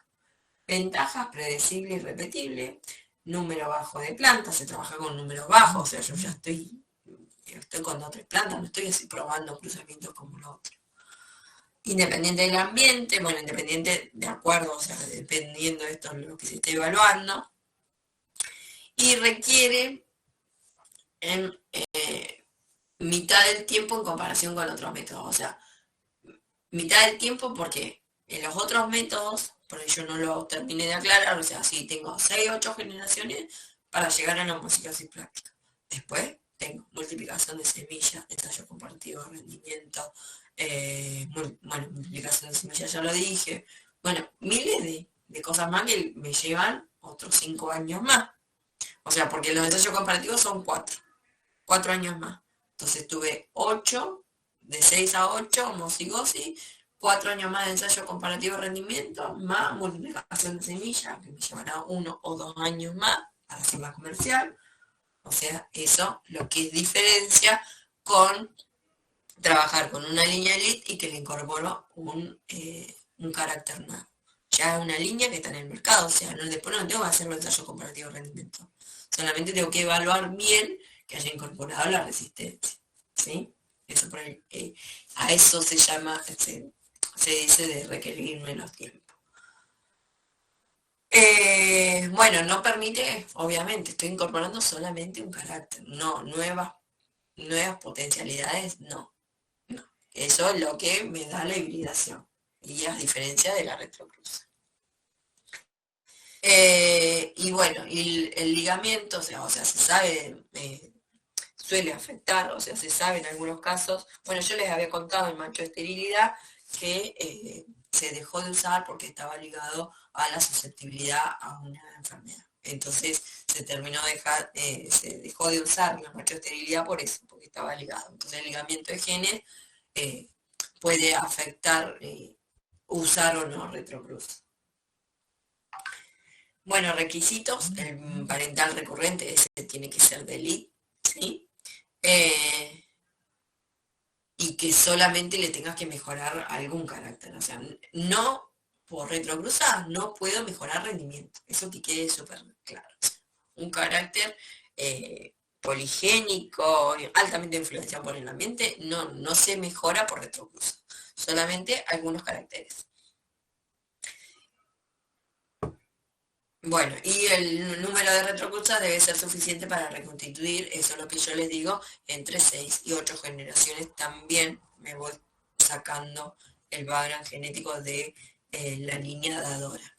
Ventajas, predecible y repetible. Número bajo de plantas, se trabaja con números bajos, o sea, yo ya estoy con 2 o 3 plantas, no estoy así probando cruzamientos como lo otro. Independiente del ambiente, bueno, independiente de acuerdo, o sea, dependiendo de esto lo que se esté evaluando. Y requiere en mitad del tiempo en comparación con otros métodos, o sea, mitad del tiempo porque en los otros métodos, por eso yo no lo terminé de aclarar, o sea, sí tengo 6 o 8 generaciones para llegar a la homocistosis práctica. Después tengo multiplicación de semillas, ensayo compartido, rendimiento, bueno, multiplicación de semillas ya lo dije, bueno, miles de cosas más que me llevan otros 5 años más. O sea, porque los ensayos comparativos son 4 años más. Entonces tuve 8, de 6 a 8, homocigosis, 4 años más de ensayo comparativo de rendimiento, más multiplicación de semillas, que me llevará 1 o 2 años más para hacerla comercial. O sea, eso lo que es diferencia con trabajar con una línea elite y que le incorporo un carácter nuevo. Ya es una línea que está en el mercado, o sea, después no tengo que hacer el ensayo comparativo de rendimiento. Solamente tengo que evaluar bien que haya incorporado la resistencia. ¿Sí? Eso por ahí, a eso se llama, se dice de requerir menos tiempo. Bueno, no permite, obviamente, estoy incorporando solamente un carácter, no nuevas potencialidades, no. Eso es lo que me da la hibridación, y a diferencia de la retrocruza. Y bueno, y el ligamiento, o sea, se sabe, suele afectar, o sea, se sabe en algunos casos, bueno, yo les había contado en macho de esterilidad que se dejó de usar porque estaba ligado a la susceptibilidad a una enfermedad. Entonces se dejó de usar la macho de esterilidad por eso, porque estaba ligado. Entonces el ligamiento de genes puede afectar usar o no retrocruz. Bueno, requisitos, el parental recurrente, ese tiene que ser de elite, ¿sí? Y que solamente le tengas que mejorar algún carácter, o sea, no por retrocruzar, no puedo mejorar rendimiento, eso que quede súper claro. Un carácter poligénico, altamente influenciado por el ambiente, no se mejora por retrocruza, solamente algunos caracteres. Bueno, y el número de retrocruzas debe ser suficiente para reconstituir, eso es lo que yo les digo, entre 6 y 8 generaciones también me voy sacando el background genético de la línea dadora.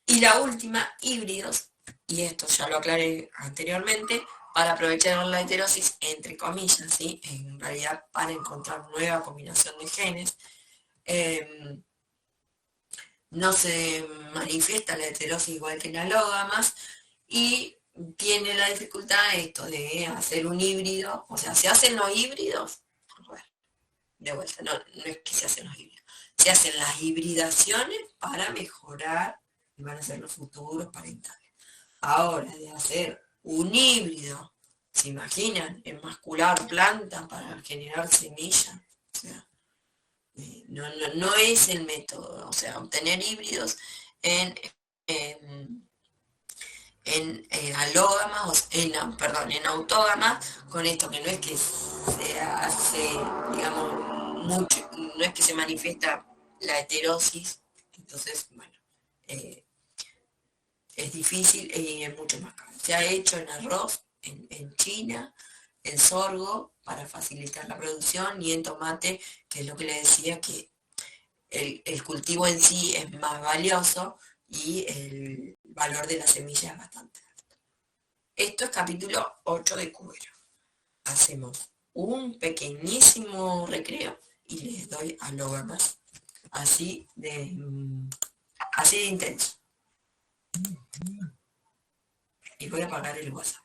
Y la última, híbridos, y esto ya lo aclaré anteriormente, para aprovechar la heterosis, entre comillas, ¿sí? En realidad para encontrar nueva combinación de genes. No se manifiesta la heterosis igual que en alógamas y tiene la dificultad esto de hacer un híbrido, o sea, se hacen los híbridos, a ver, de vuelta, no es que se hacen los híbridos, se hacen las hibridaciones para mejorar y van a ser los futuros parentales. Ahora, de hacer un híbrido, ¿se imaginan? Enmascular plantas para generar semillas. O sea, no es el método. O sea, obtener híbridos en, en, en alógamas, perdón, en autógamas, con esto que no es que se hace, digamos, mucho, no es que se manifiesta la heterosis, entonces, bueno, eh, es difícil y es mucho más caro. Se ha hecho en arroz en China, en sorgo para facilitar la producción y en tomate, que es lo que le decía, que el cultivo en sí es más valioso y el valor de la semilla es bastante alto. Esto es capítulo 8 de Cubero. Hacemos un pequeñísimo recreo y les doy alógamas así de intenso. Y voy a apagar el WhatsApp.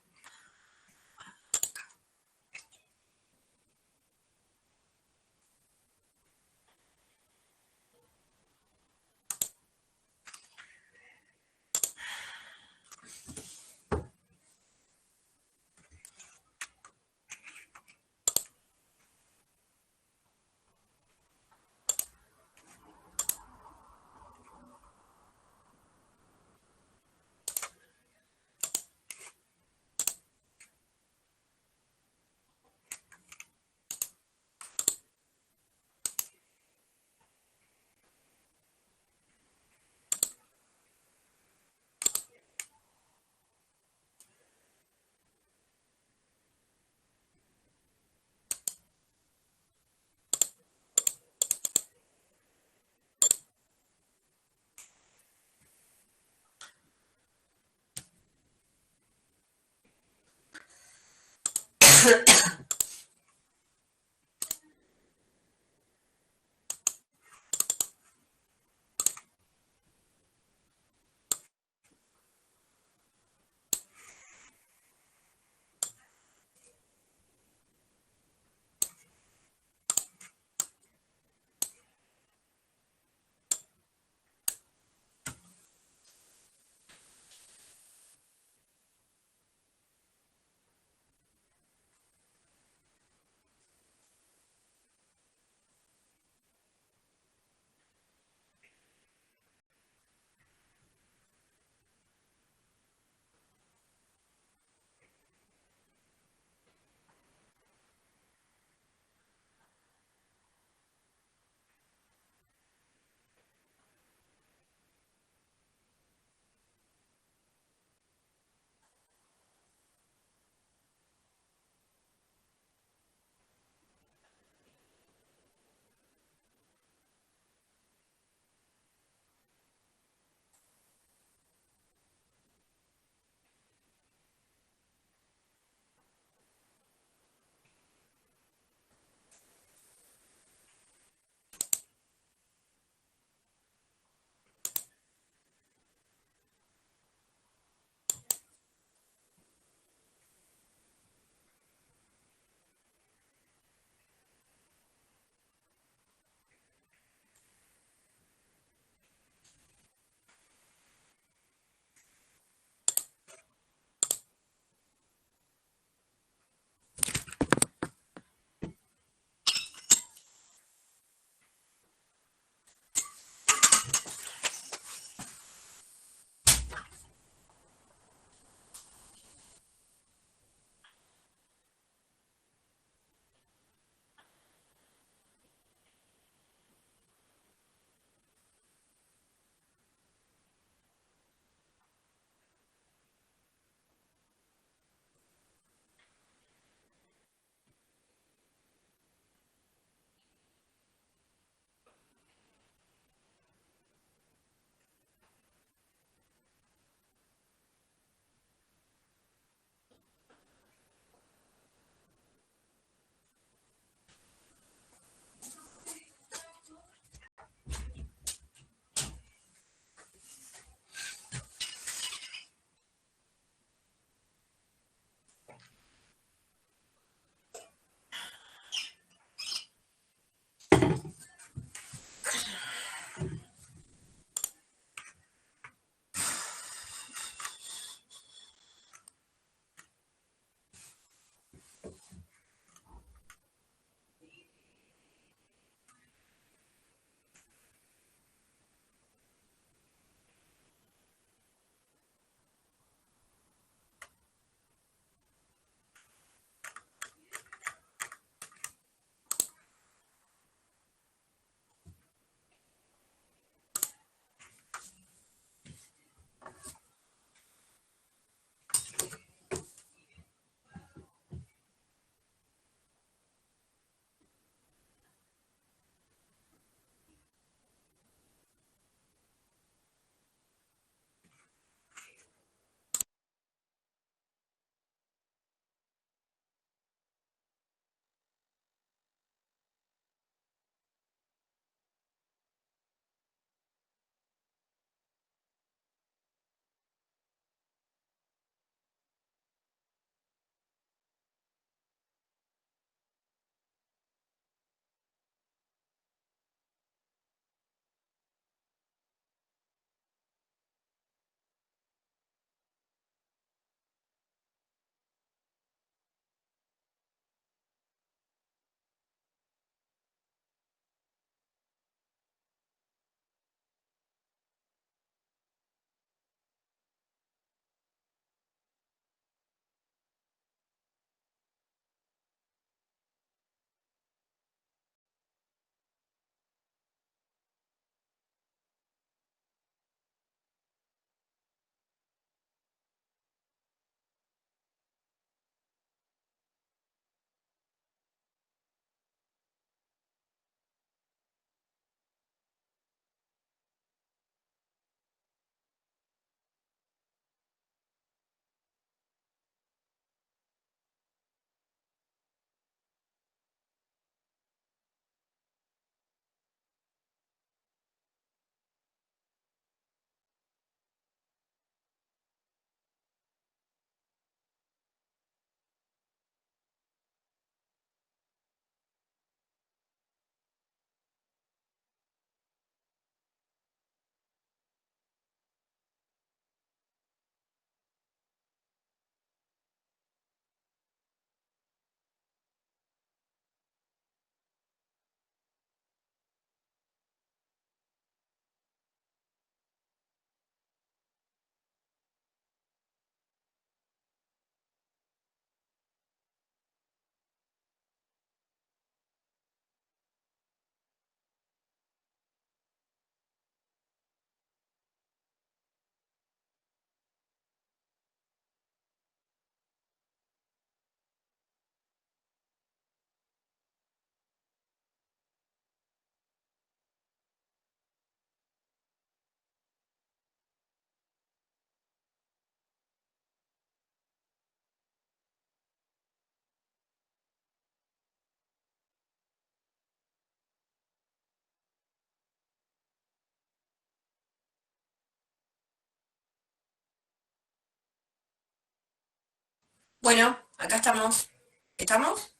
Bueno, acá estamos. ¿Estamos?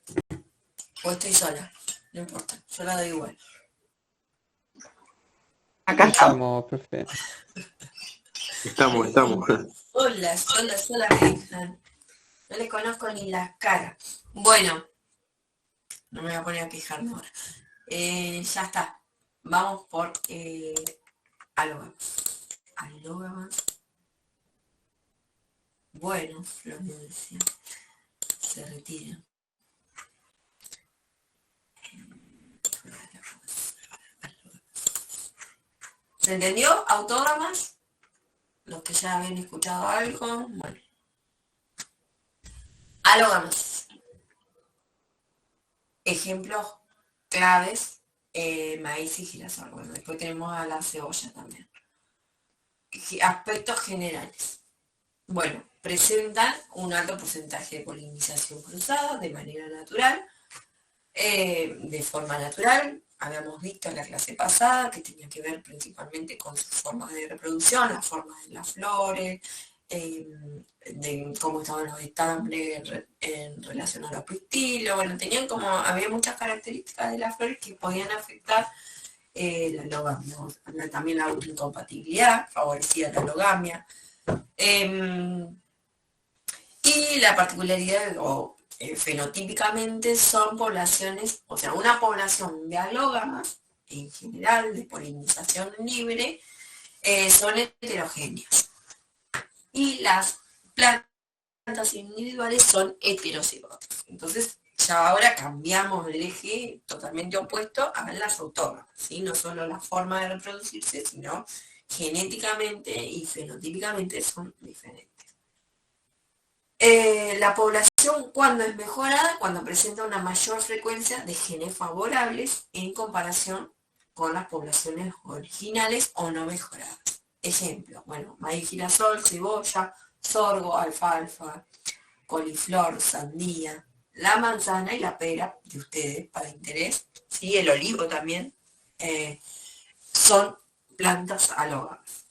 ¿O estoy sola? No importa, yo la doy igual. Acá estamos. Estamos, profe. Estamos. Sola me dejan. No les conozco ni las caras. Bueno, no me voy a poner a quejarme ahora. Ya está. Vamos por alógamas. Bueno, Florencia. Se retira. ¿Se entendió? Autógamas. Los que ya habían escuchado algo. Bueno. Alógamas. Ejemplos claves, maíz y girasol. Bueno, después tenemos a la cebolla también. Aspectos generales. Bueno, presentan un alto porcentaje de polinización cruzada de manera natural, de forma natural. Habíamos visto en la clase pasada que tenía que ver principalmente con sus formas de reproducción, las formas de las flores, de cómo estaban los estambres en relación a los pistilos. Bueno, había muchas características de las flores que podían afectar la endogamia. También la autoincompatibilidad favorecía la endogamia. Y la particularidad, fenotípicamente, son poblaciones, o sea, una población de alógamas, en general, de polinización libre, son heterogéneas. Y las plantas individuales son heterocigotas. Entonces, ya ahora cambiamos el eje totalmente opuesto a las autógamas, ¿sí? No solo la forma de reproducirse, sino genéticamente y fenotípicamente son diferentes. La población, cuando es mejorada, cuando presenta una mayor frecuencia de genes favorables en comparación con las poblaciones originales o no mejoradas. Ejemplo, bueno, maíz, girasol, cebolla, sorgo, alfalfa, coliflor, sandía, la manzana y la pera de ustedes para interés, ¿sí? El olivo también, son plantas alógamas.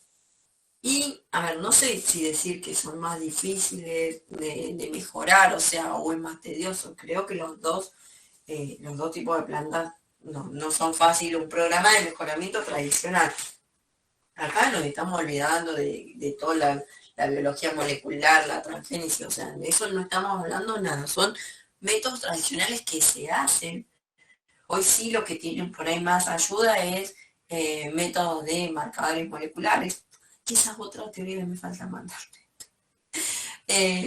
Y, a ver, no sé si decir que son más difíciles de mejorar, o sea, o es más tedioso. Creo que los dos tipos de plantas no son fáciles. Un programa de mejoramiento tradicional. Acá nos estamos olvidando de toda la biología molecular, la transgénesis, o sea, de eso no estamos hablando nada. Son métodos tradicionales que se hacen. Hoy sí lo que tienen por ahí más ayuda es métodos de marcadores moleculares, que esa es otra teoría que me falta mandarte.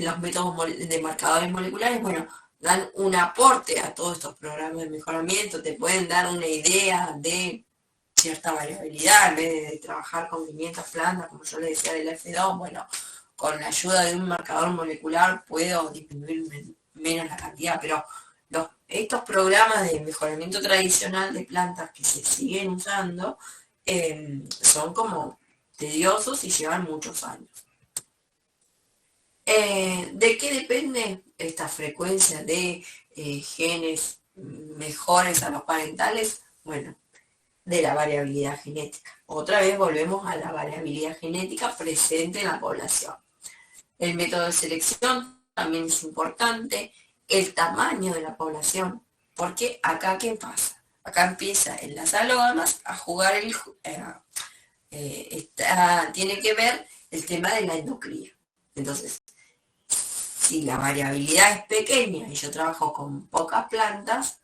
Los métodos de marcadores moleculares, bueno, dan un aporte a todos estos programas de mejoramiento, te pueden dar una idea de cierta variabilidad, en vez de trabajar con 500 plantas, como yo le decía del F2, bueno, con la ayuda de un marcador molecular puedo disminuir menos la cantidad, pero estos programas de mejoramiento tradicional de plantas que se siguen usando son como tediosos y llevan muchos años. ¿De qué depende esta frecuencia de genes mejores a los parentales? Bueno, de la variabilidad genética. Otra vez volvemos a la variabilidad genética presente en la población. El método de selección también es importante, el tamaño de la población, porque acá ¿qué pasa? Acá empieza en las alógamas a jugar tiene que ver el tema de la endocría. Entonces, si la variabilidad es pequeña y yo trabajo con pocas plantas,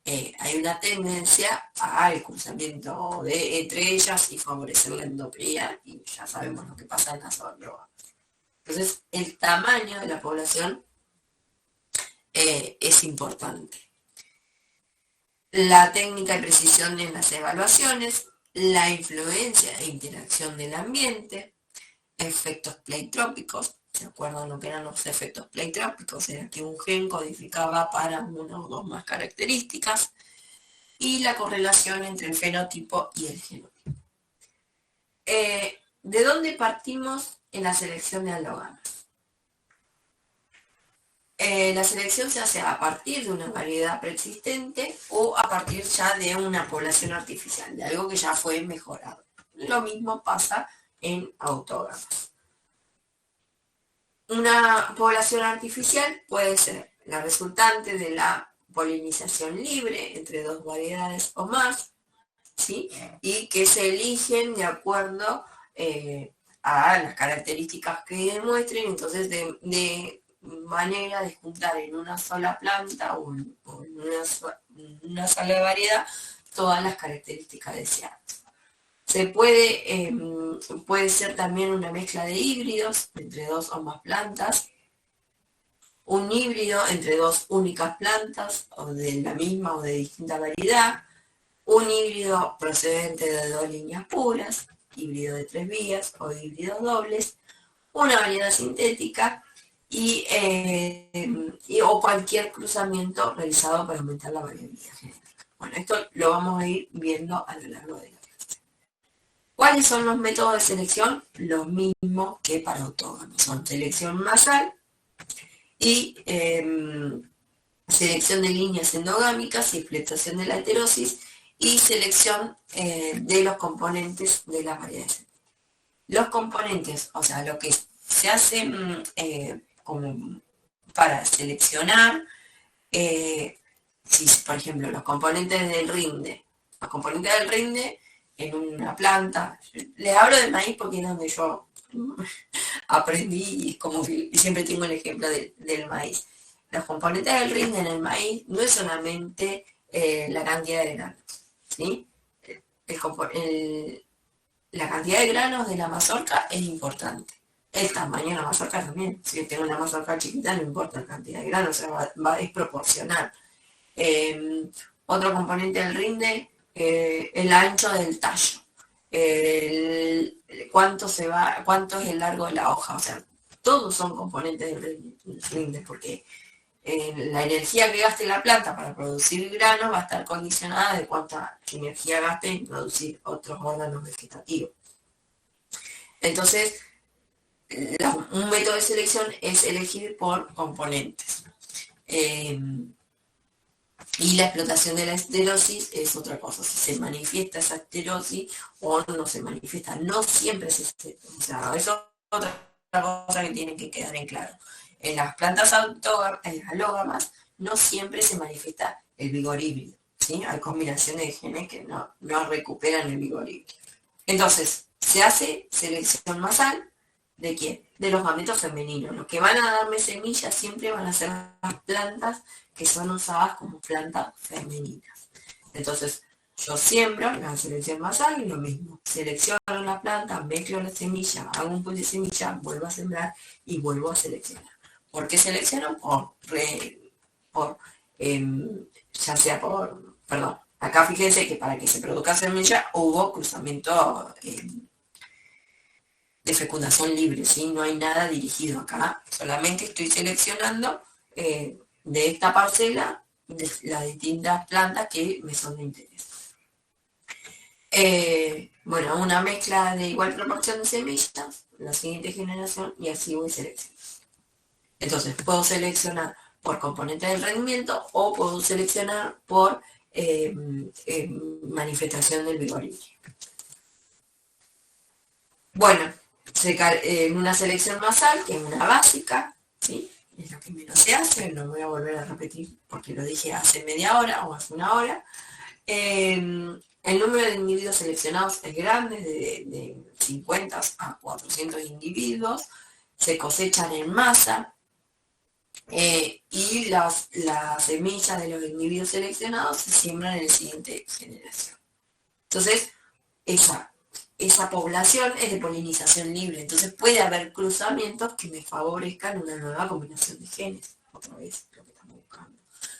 hay una tendencia al cruzamiento entre ellas y favorecer la endocría, y ya sabemos lo que pasa en las alógamas. Entonces, el tamaño de la población es importante. La técnica y precisión en las evaluaciones, la influencia e interacción del ambiente, efectos pleitrópicos. ¿Se acuerdan lo que eran los efectos pleitrópicos? Era que un gen codificaba para una o dos más características, y la correlación entre el fenotipo y el genotipo. ¿De dónde partimos en la selección de alógamas? La selección se hace a partir de una variedad preexistente o a partir ya de una población artificial, de algo que ya fue mejorado. Lo mismo pasa en autógamas. Una población artificial puede ser la resultante de la polinización libre entre dos variedades o más, ¿sí? Y que se eligen de acuerdo a las características que demuestren, entonces de manera de juntar en una sola planta o en una sola variedad todas las características deseadas. Puede ser también una mezcla de híbridos entre dos o más plantas, un híbrido entre dos únicas plantas o de la misma o de distinta variedad, un híbrido procedente de dos líneas puras, híbrido de 3 vías o híbridos dobles, una variedad sintética o cualquier cruzamiento realizado para aumentar la variabilidad genética. Bueno, esto lo vamos a ir viendo a lo largo de la clase. ¿Cuáles son los métodos de selección? Los mismos que para autógamos. Son selección masal y selección de líneas endogámicas y explotación de la heterosis y selección de los componentes de las variedades. Los componentes, o sea, lo que se hace como para seleccionar, si por ejemplo los componentes del rinde en una planta, les hablo del maíz porque es donde yo aprendí y siempre tengo el ejemplo del maíz. Los componentes del rinde en el maíz no es solamente la cantidad de granos, ¿sí? La cantidad de granos de la mazorca es importante. El tamaño de la mazorca también. Si yo tengo una mazorca chiquita, no importa la cantidad de granos, o sea, es proporcional. Otro componente del rinde, el ancho del tallo. Cuánto es el largo de la hoja. O sea, todos son componentes del rinde, porque la energía que gaste la planta para producir granos va a estar condicionada de cuánta energía gaste en producir otros órganos vegetativos. Entonces, un método de selección es elegir por componentes. Y la explotación de la esterosis es otra cosa, si se manifiesta esa esterosis o no se manifiesta. No siempre se... O sea, eso es otra cosa que tiene que quedar en claro. En las plantas alógamas no siempre se manifiesta el vigor híbrido, ¿sí? Hay combinaciones de genes que no recuperan el vigor híbrido. Entonces, se hace selección masal, ¿de quién? De los gametos femeninos. Los que van a darme semillas siempre van a ser las plantas que son usadas como plantas femeninas. Entonces, yo siembro la selección masal y lo mismo. Selecciono la planta, mezclo la semilla, hago un pool de semilla, vuelvo a sembrar y vuelvo a seleccionar. ¿Por qué selecciono? Acá fíjense que para que se produzca semilla hubo cruzamiento de fecundación libre, ¿sí? No hay nada dirigido acá, solamente estoy seleccionando de esta parcela de las distintas plantas que me son de interés. Bueno, una mezcla de igual proporción de semillas, la siguiente generación, y así voy seleccionando. Entonces, puedo seleccionar por componente del rendimiento o puedo seleccionar por manifestación del vigor híbrido. Bueno, en una selección masal, que es una básica, ¿sí? Es lo que menos se hace, no voy a volver a repetir porque lo dije hace media hora o hace una hora. El número de individuos seleccionados es grande, de 50 a 400 individuos, se cosechan en masa, y las semillas de los individuos seleccionados se siembran en la siguiente generación. Entonces, esa población es de polinización libre, entonces puede haber cruzamientos que me favorezcan una nueva combinación de genes, otra vez lo que estamos buscando,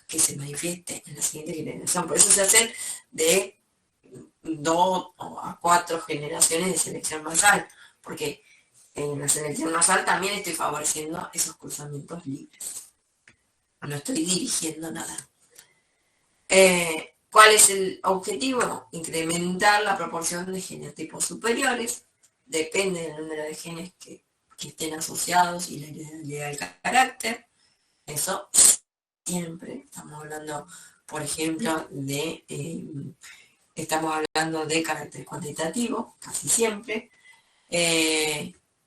que se manifieste en la siguiente generación. Por eso se hacen de 2 a 4 generaciones de selección masal, porque en la selección masal también estoy favoreciendo esos cruzamientos libres. No estoy dirigiendo nada. ¿Cuál es el objetivo? Incrementar la proporción de genotipos superiores. Depende del número de genes que estén asociados y la heredabilidad del carácter. Eso siempre. Estamos hablando, por ejemplo, de carácter cuantitativo, casi siempre.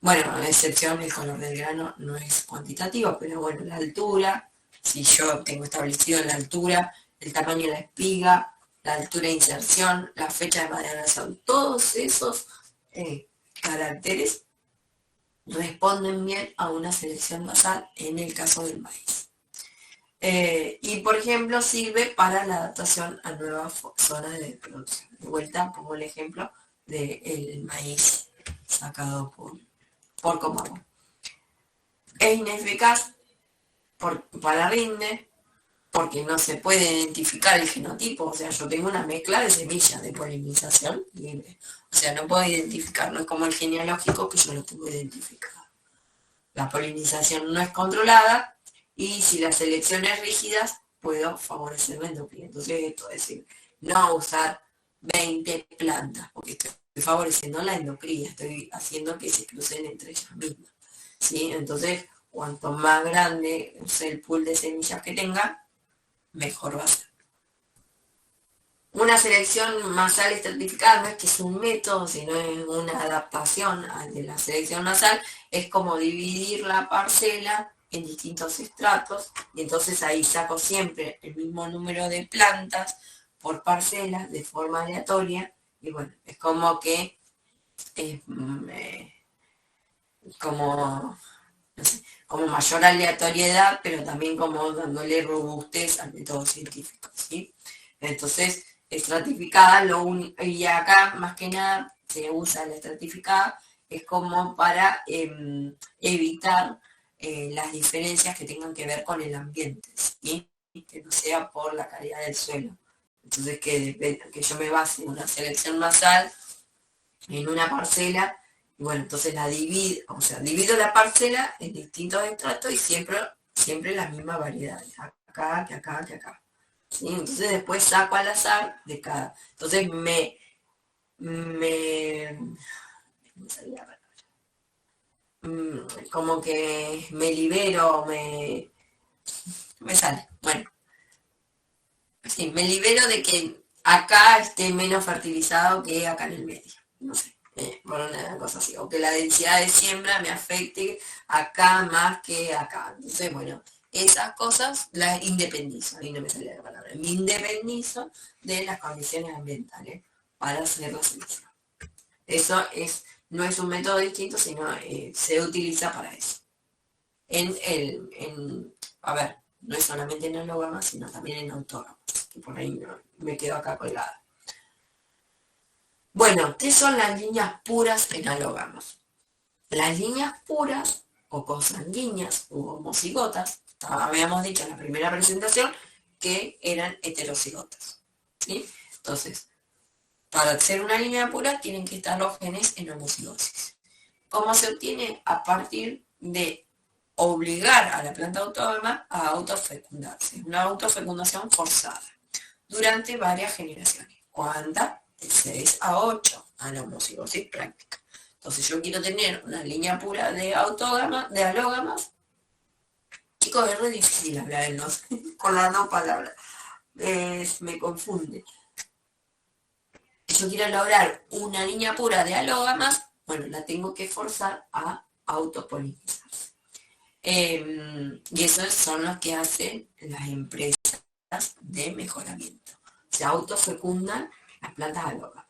Bueno, a excepción el color del grano no es cuantitativo, pero bueno, la altura, si yo tengo establecido la altura, el tamaño de la espiga, la altura de inserción, la fecha de maduración, todos esos caracteres responden bien a una selección basal en el caso del maíz. Y por ejemplo sirve para la adaptación a nuevas zonas de producción. De vuelta pongo el ejemplo del maíz sacado por Comago. Es ineficaz para rinde porque no se puede identificar el genotipo, o sea, yo tengo una mezcla de semillas de polinización libre, o sea, no puedo identificar, no es como el genealógico que yo lo tengo identificado. La polinización no es controlada y si la selección es rígida, puedo favorecer la endopía. Entonces, esto es decir, no usar 20 plantas, porque estoy favoreciendo la endocría, estoy haciendo que se crucen entre ellas mismas, ¿sí? Entonces, cuanto más grande sea el pool de semillas que tenga, mejor va a ser. Una selección masal estratificada no es que es un método, sino es una adaptación de la selección masal, es como dividir la parcela en distintos estratos, y entonces ahí saco siempre el mismo número de plantas por parcela de forma aleatoria, y bueno, es como que es como, no sé, como mayor aleatoriedad, pero también como dándole robustez al método científico, ¿sí? Entonces, estratificada, y acá más que nada se usa la estratificada, es como para evitar las diferencias que tengan que ver con el ambiente, ¿sí? Que no sea por la calidad del suelo. Entonces, que yo me base en una selección basal en una parcela, y bueno, entonces la divido, o sea, divido la parcela en distintos estratos y siempre las mismas variedades, acá, que acá, que acá. ¿Sí? Entonces después saco al azar de cada. Entonces como que me libero, me sale. Bueno, sí, me libero de que acá esté menos fertilizado que acá en el medio. No sé, por una cosa así. O que la densidad de siembra me afecte acá más que acá. Entonces, bueno, esas cosas las independizo. Ahí no me salía la palabra. Me independizo de las condiciones ambientales para hacer la selección. Eso no es un método distinto, sino se utiliza para eso. A ver, no es solamente en alógamas, sino también en autógamas, que por ahí me quedo acá colgada. Bueno, ¿qué son las líneas puras en alógamas? Las líneas puras, o consanguíneas, o homocigotas, habíamos dicho en la primera presentación que eran heterocigotas, ¿sí? Entonces, para hacer una línea pura tienen que estar los genes en homocigosis. ¿Cómo se obtiene? A partir de obligar a la planta autógama a autofecundarse, una autofecundación forzada, durante varias generaciones. ¿Cuántas? De 6 a 8, a la homocigosis práctica. Entonces yo quiero tener una línea pura de alógamas. Chicos, es re difícil hablar con las dos palabras. Me confunde. Yo quiero lograr una línea pura de alógamas, bueno, la tengo que forzar a autopolinizarse. Y esos son los que hacen las empresas de mejoramiento. Se autofecundan las plantas alógamas.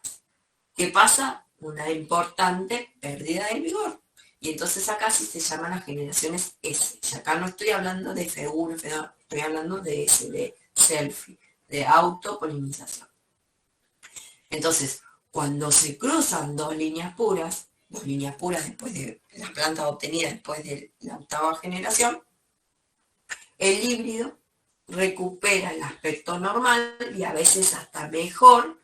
¿Qué pasa? Una importante pérdida del vigor. Y entonces acá sí se llaman las generaciones S. Y acá no estoy hablando de F1, F2, estoy hablando de S, de selfie, de autopolinización. Entonces, cuando se cruzan dos líneas puras después de las plantas obtenidas después de la octava generación, el híbrido recupera el aspecto normal y a veces hasta mejor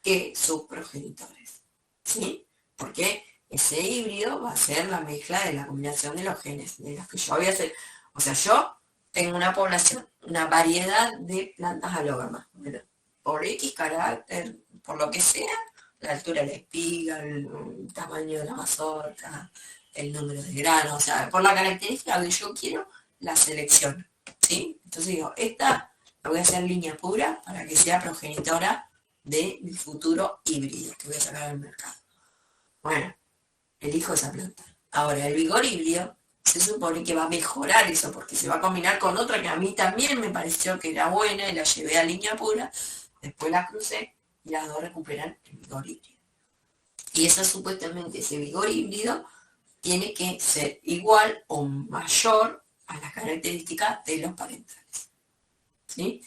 que sus progenitores, ¿sí? Porque ese híbrido va a ser la mezcla de la combinación de los genes, de los que yo voy a hacer. O sea, yo tengo una población, una variedad de plantas alógamas, ¿verdad? Por X carácter, por lo que sea, la altura de la espiga, el tamaño de la mazorca, el número de granos, o sea, por la característica que yo quiero, la selección, ¿sí? Entonces digo, esta la voy a hacer línea pura para que sea progenitora de mi futuro híbrido que voy a sacar al mercado. Bueno, elijo esa planta. Ahora, el vigor híbrido se supone que va a mejorar eso, porque se va a combinar con otra que a mí también me pareció que era buena y la llevé a línea pura, después la crucé y las dos recuperan el vigor híbrido. Y eso supuestamente, ese vigor híbrido, tiene que ser igual o mayor a las características de los parentales. ¿Sí?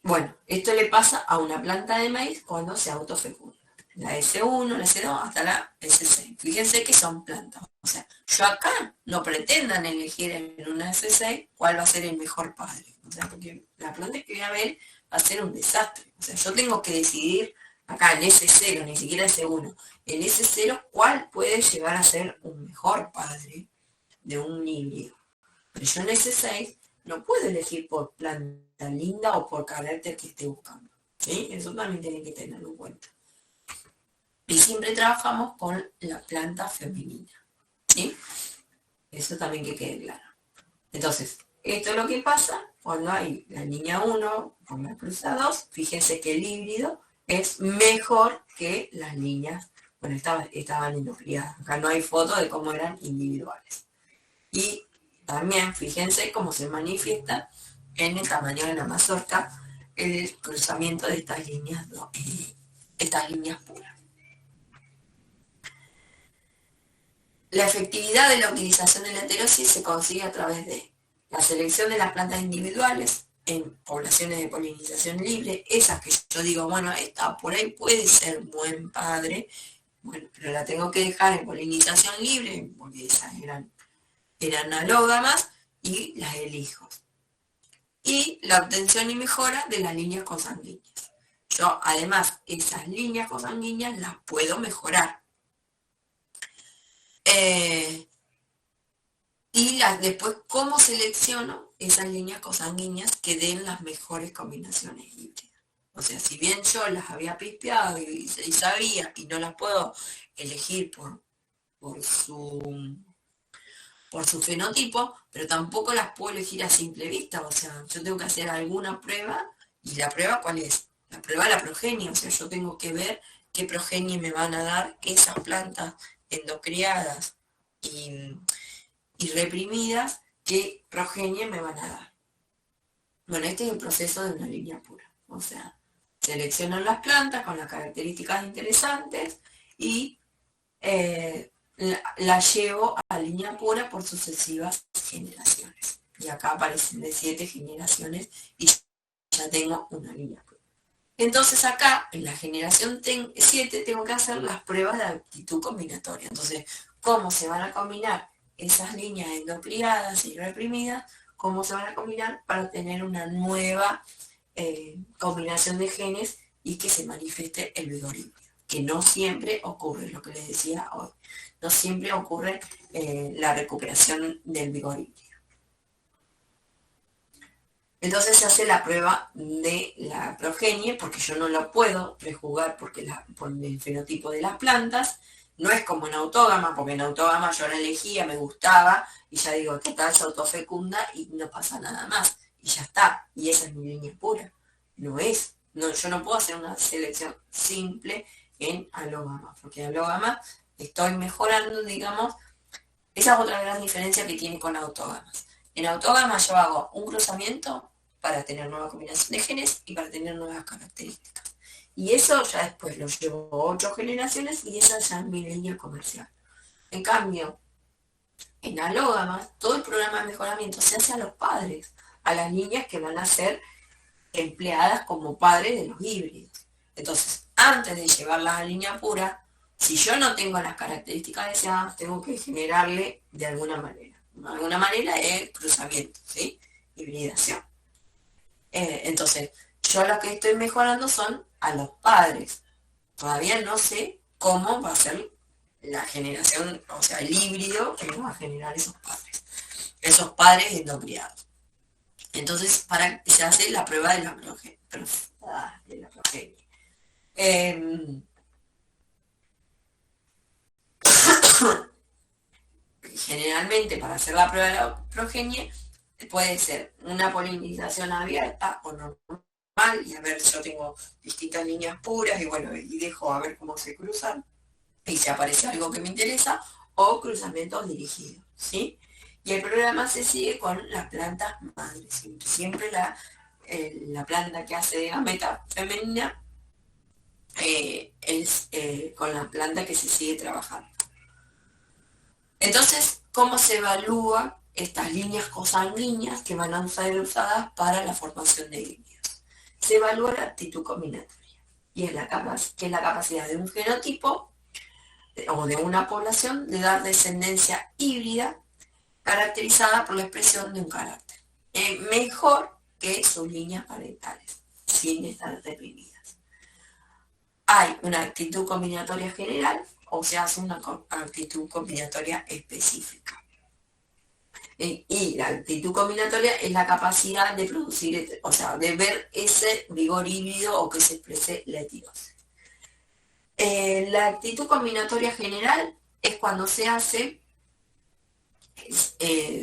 Bueno, esto le pasa a una planta de maíz cuando se autofecunda. La S1, la S2 hasta la S6. Fíjense que son plantas. O sea, yo acá no pretendan elegir en una S6 cuál va a ser el mejor padre. O sea, porque la planta que voy a ver va a ser un desastre. O sea, yo tengo que decidir acá en S0, ni siquiera S1, en S0 cuál puede llegar a ser un mejor padre de un híbrido. Pero yo en S6 no puedo elegir por planta linda o por carácter que esté buscando. ¿Sí? Eso también tienen que tenerlo en cuenta. Y siempre trabajamos con la planta femenina. ¿Sí? Eso también que quede claro. Entonces, esto es lo que pasa cuando hay la línea 1 con la cruza 2. Fíjense que el híbrido es mejor que las líneas, bueno, estaban endocriadas. Acá no hay foto de cómo eran individuales. Y también fíjense cómo se manifiesta en el tamaño de la mazorca el cruzamiento de estas líneas puras. La efectividad de la utilización de la heterosis se consigue a través de la selección de las plantas individuales en poblaciones de polinización libre, esas que yo digo, bueno, esta por ahí puede ser buen padre, bueno, pero la tengo que dejar en polinización libre, porque esas eran alógamas, y las elijo. Y la obtención y mejora de las líneas consanguíneas. Yo, además, esas líneas consanguíneas las puedo mejorar. Y después, ¿cómo selecciono esas líneas consanguíneas que den las mejores combinaciones híbridas? O sea, si bien yo las había pispeado y sabía, y no las puedo elegir por su fenotipo, pero tampoco las puedo elegir a simple vista. O sea, yo tengo que hacer alguna prueba, y la prueba, ¿cuál es? La prueba de la progenie. O sea, yo tengo que ver qué progenie me van a dar esas plantas endocriadas y reprimidas, qué progenie me van a dar. Bueno, este es el proceso de una línea pura. O sea, selecciono las plantas con las características interesantes y la llevo a línea pura por sucesivas generaciones. Y acá aparecen de 7 generaciones y ya tengo una línea pura. Entonces acá, en la generación 7, tengo que hacer las pruebas de aptitud combinatoria. Entonces, ¿cómo se van a combinar esas líneas endocriadas y reprimidas? ¿Cómo se van a combinar para tener una nueva combinación de genes y que se manifieste el vigor híbrido? Que no siempre ocurre, lo que les decía hoy. No siempre ocurre la recuperación del vigor híbrido. Entonces se hace la prueba de la progenie, porque yo no lo puedo prejuzgar por el fenotipo de las plantas. No es como en autógama, porque en autógama yo la elegía, me gustaba, y ya digo, ¿qué tal? Se autofecunda y no pasa nada más. Y ya está, y esa es mi línea pura. No es, no, yo no puedo hacer una selección simple en alógama, porque en alógama estoy mejorando, digamos, esa es otra gran diferencia que tiene con autógamas. En autógama yo hago un cruzamiento para tener nueva combinación de genes y para tener nuevas características. Y eso ya después lo llevo 8 generaciones y esa ya es mi línea comercial. En cambio, en alógamas, todo el programa de mejoramiento se hace a los padres, a las líneas que van a ser empleadas como padres de los híbridos. Entonces, antes de llevarlas a línea pura, si yo no tengo las características deseadas, tengo que generarle de alguna manera. De alguna manera es cruzamiento, ¿sí? Hibridación. Entonces, yo lo que estoy mejorando son a los padres. Todavía no sé cómo va a ser la generación, o sea, el híbrido que va a generar esos padres endocriados. Entonces, se hace la prueba de la progenie. Generalmente, para hacer la prueba de la progenie, puede ser una polinización abierta o normal, y a ver, yo tengo distintas líneas puras, y bueno, y dejo a ver cómo se cruzan. y si aparece algo que me interesa, o cruzamientos dirigidos, ¿sí? Y el programa se sigue con las plantas madres, siempre la planta que hace de gameta femenina es con la planta que se sigue trabajando. Entonces, ¿cómo se evalúa estas líneas cosanguíneas que van a ser usadas para la formación de híbridos? Se evalúa la aptitud combinatoria, y es que es la capacidad de un genotipo o de una población de dar descendencia híbrida caracterizada por la expresión de un carácter mejor que sus líneas parentales, sin estar reprimidas. Hay una actitud combinatoria general o se hace una actitud combinatoria específica. Y la actitud combinatoria es la capacidad de producir, o sea, de ver ese vigor híbrido o que se exprese la etilosis. La actitud combinatoria general es cuando se hace,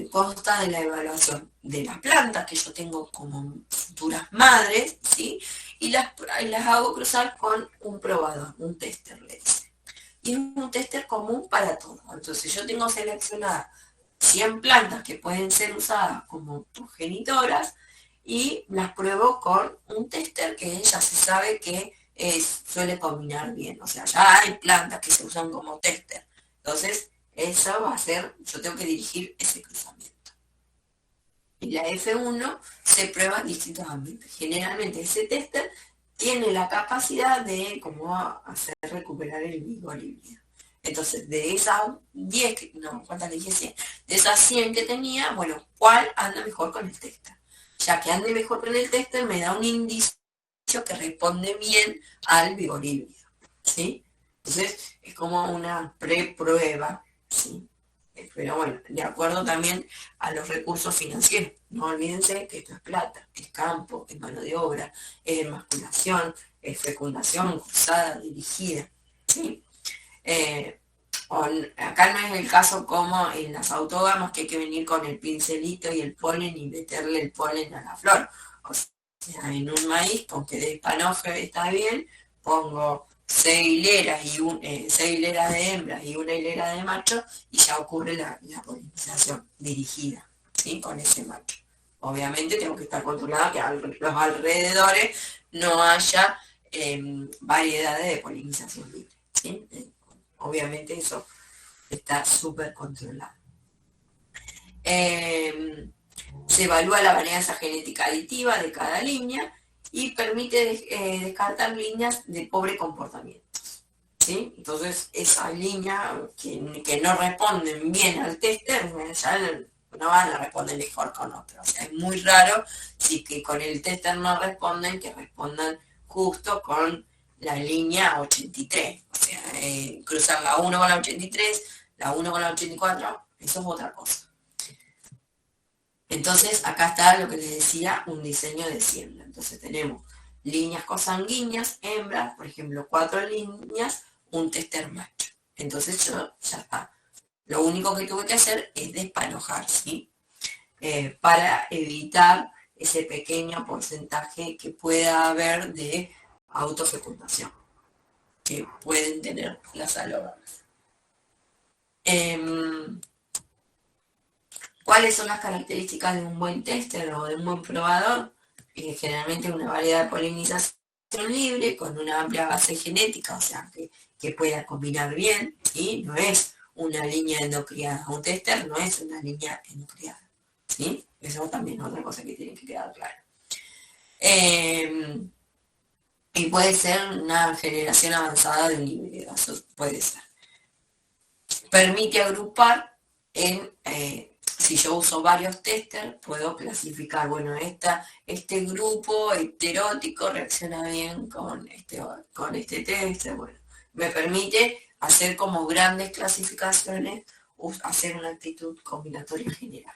consta de la evaluación de las plantas que yo tengo como futuras madres, ¿sí? Y las hago cruzar con un probador, un tester, le dice. Y es un tester común para todo. Entonces yo tengo seleccionadas 100 plantas que pueden ser usadas como progenitoras y las pruebo con un tester que ya se sabe que suele combinar bien. O sea, ya hay plantas que se usan como tester. Entonces, eso va a ser, yo tengo que dirigir ese cruzamiento. Y la F1 se prueba en distintos ámbitos. Generalmente ese tester tiene la capacidad de cómo hacer recuperar el vigor híbrido. Entonces, de esas 10, no, ¿cuántas le dije? 100. De esas 100 que tenía, bueno, ¿cuál anda mejor con el tester? Ya que ande mejor con el tester me da un indicio que responde bien al vigor híbrido, ¿sí? Entonces, es como una preprueba, ¿sí? Pero bueno, de acuerdo también a los recursos financieros. No olvídense que esto es plata, es campo, es mano de obra, es emasculación, es fecundación cruzada, dirigida, ¿sí? Acá no es el caso como en las autógamas que hay que venir con el pincelito y el polen y meterle el polen a la flor. O sea, en un maíz, con que de hispanofe está bien, pongo 6 hileras, 6 hileras de hembras y una hilera de machos y ya ocurre la polinización dirigida, ¿sí? Con ese macho. Obviamente tengo que estar controlada que a los alrededores no haya variedades de polinización libre, ¿sí? Obviamente eso está súper controlado. Se evalúa la varianza genética aditiva de cada línea y permite descartar líneas de pobre comportamiento, ¿sí? Entonces, esas líneas que no responden bien al tester, ya no van a responder mejor con otros. O sea, es muy raro si que con el tester no responden, que respondan justo con la línea 83. O sea, cruzar la 1 con la 83, la 1 con la 84, eso es otra cosa. Entonces, acá está lo que les decía, un diseño de siembra. Entonces tenemos líneas cosanguíneas, hembras, por ejemplo, 4 líneas, un tester macho. Entonces yo ya está. Lo único que tuve que hacer es despanojar, ¿sí? Para evitar ese pequeño porcentaje que pueda haber de autofecundación que pueden tener las alógamas. ¿Cuáles son las características de un buen tester o de un buen probador? Generalmente una variedad de polinización libre con una amplia base genética, o sea, que pueda combinar bien, ¿sí? No es una línea endocriada. Un tester no es una línea endocriada, ¿sí? Eso también es otra cosa que tiene que quedar clara. Y puede ser una generación avanzada de un híbrido, eso puede ser. Permite agrupar en... si yo uso varios testers, puedo clasificar, bueno, este grupo heterótico reacciona bien con este tester, bueno, me permite hacer como grandes clasificaciones, hacer una actitud combinatoria general.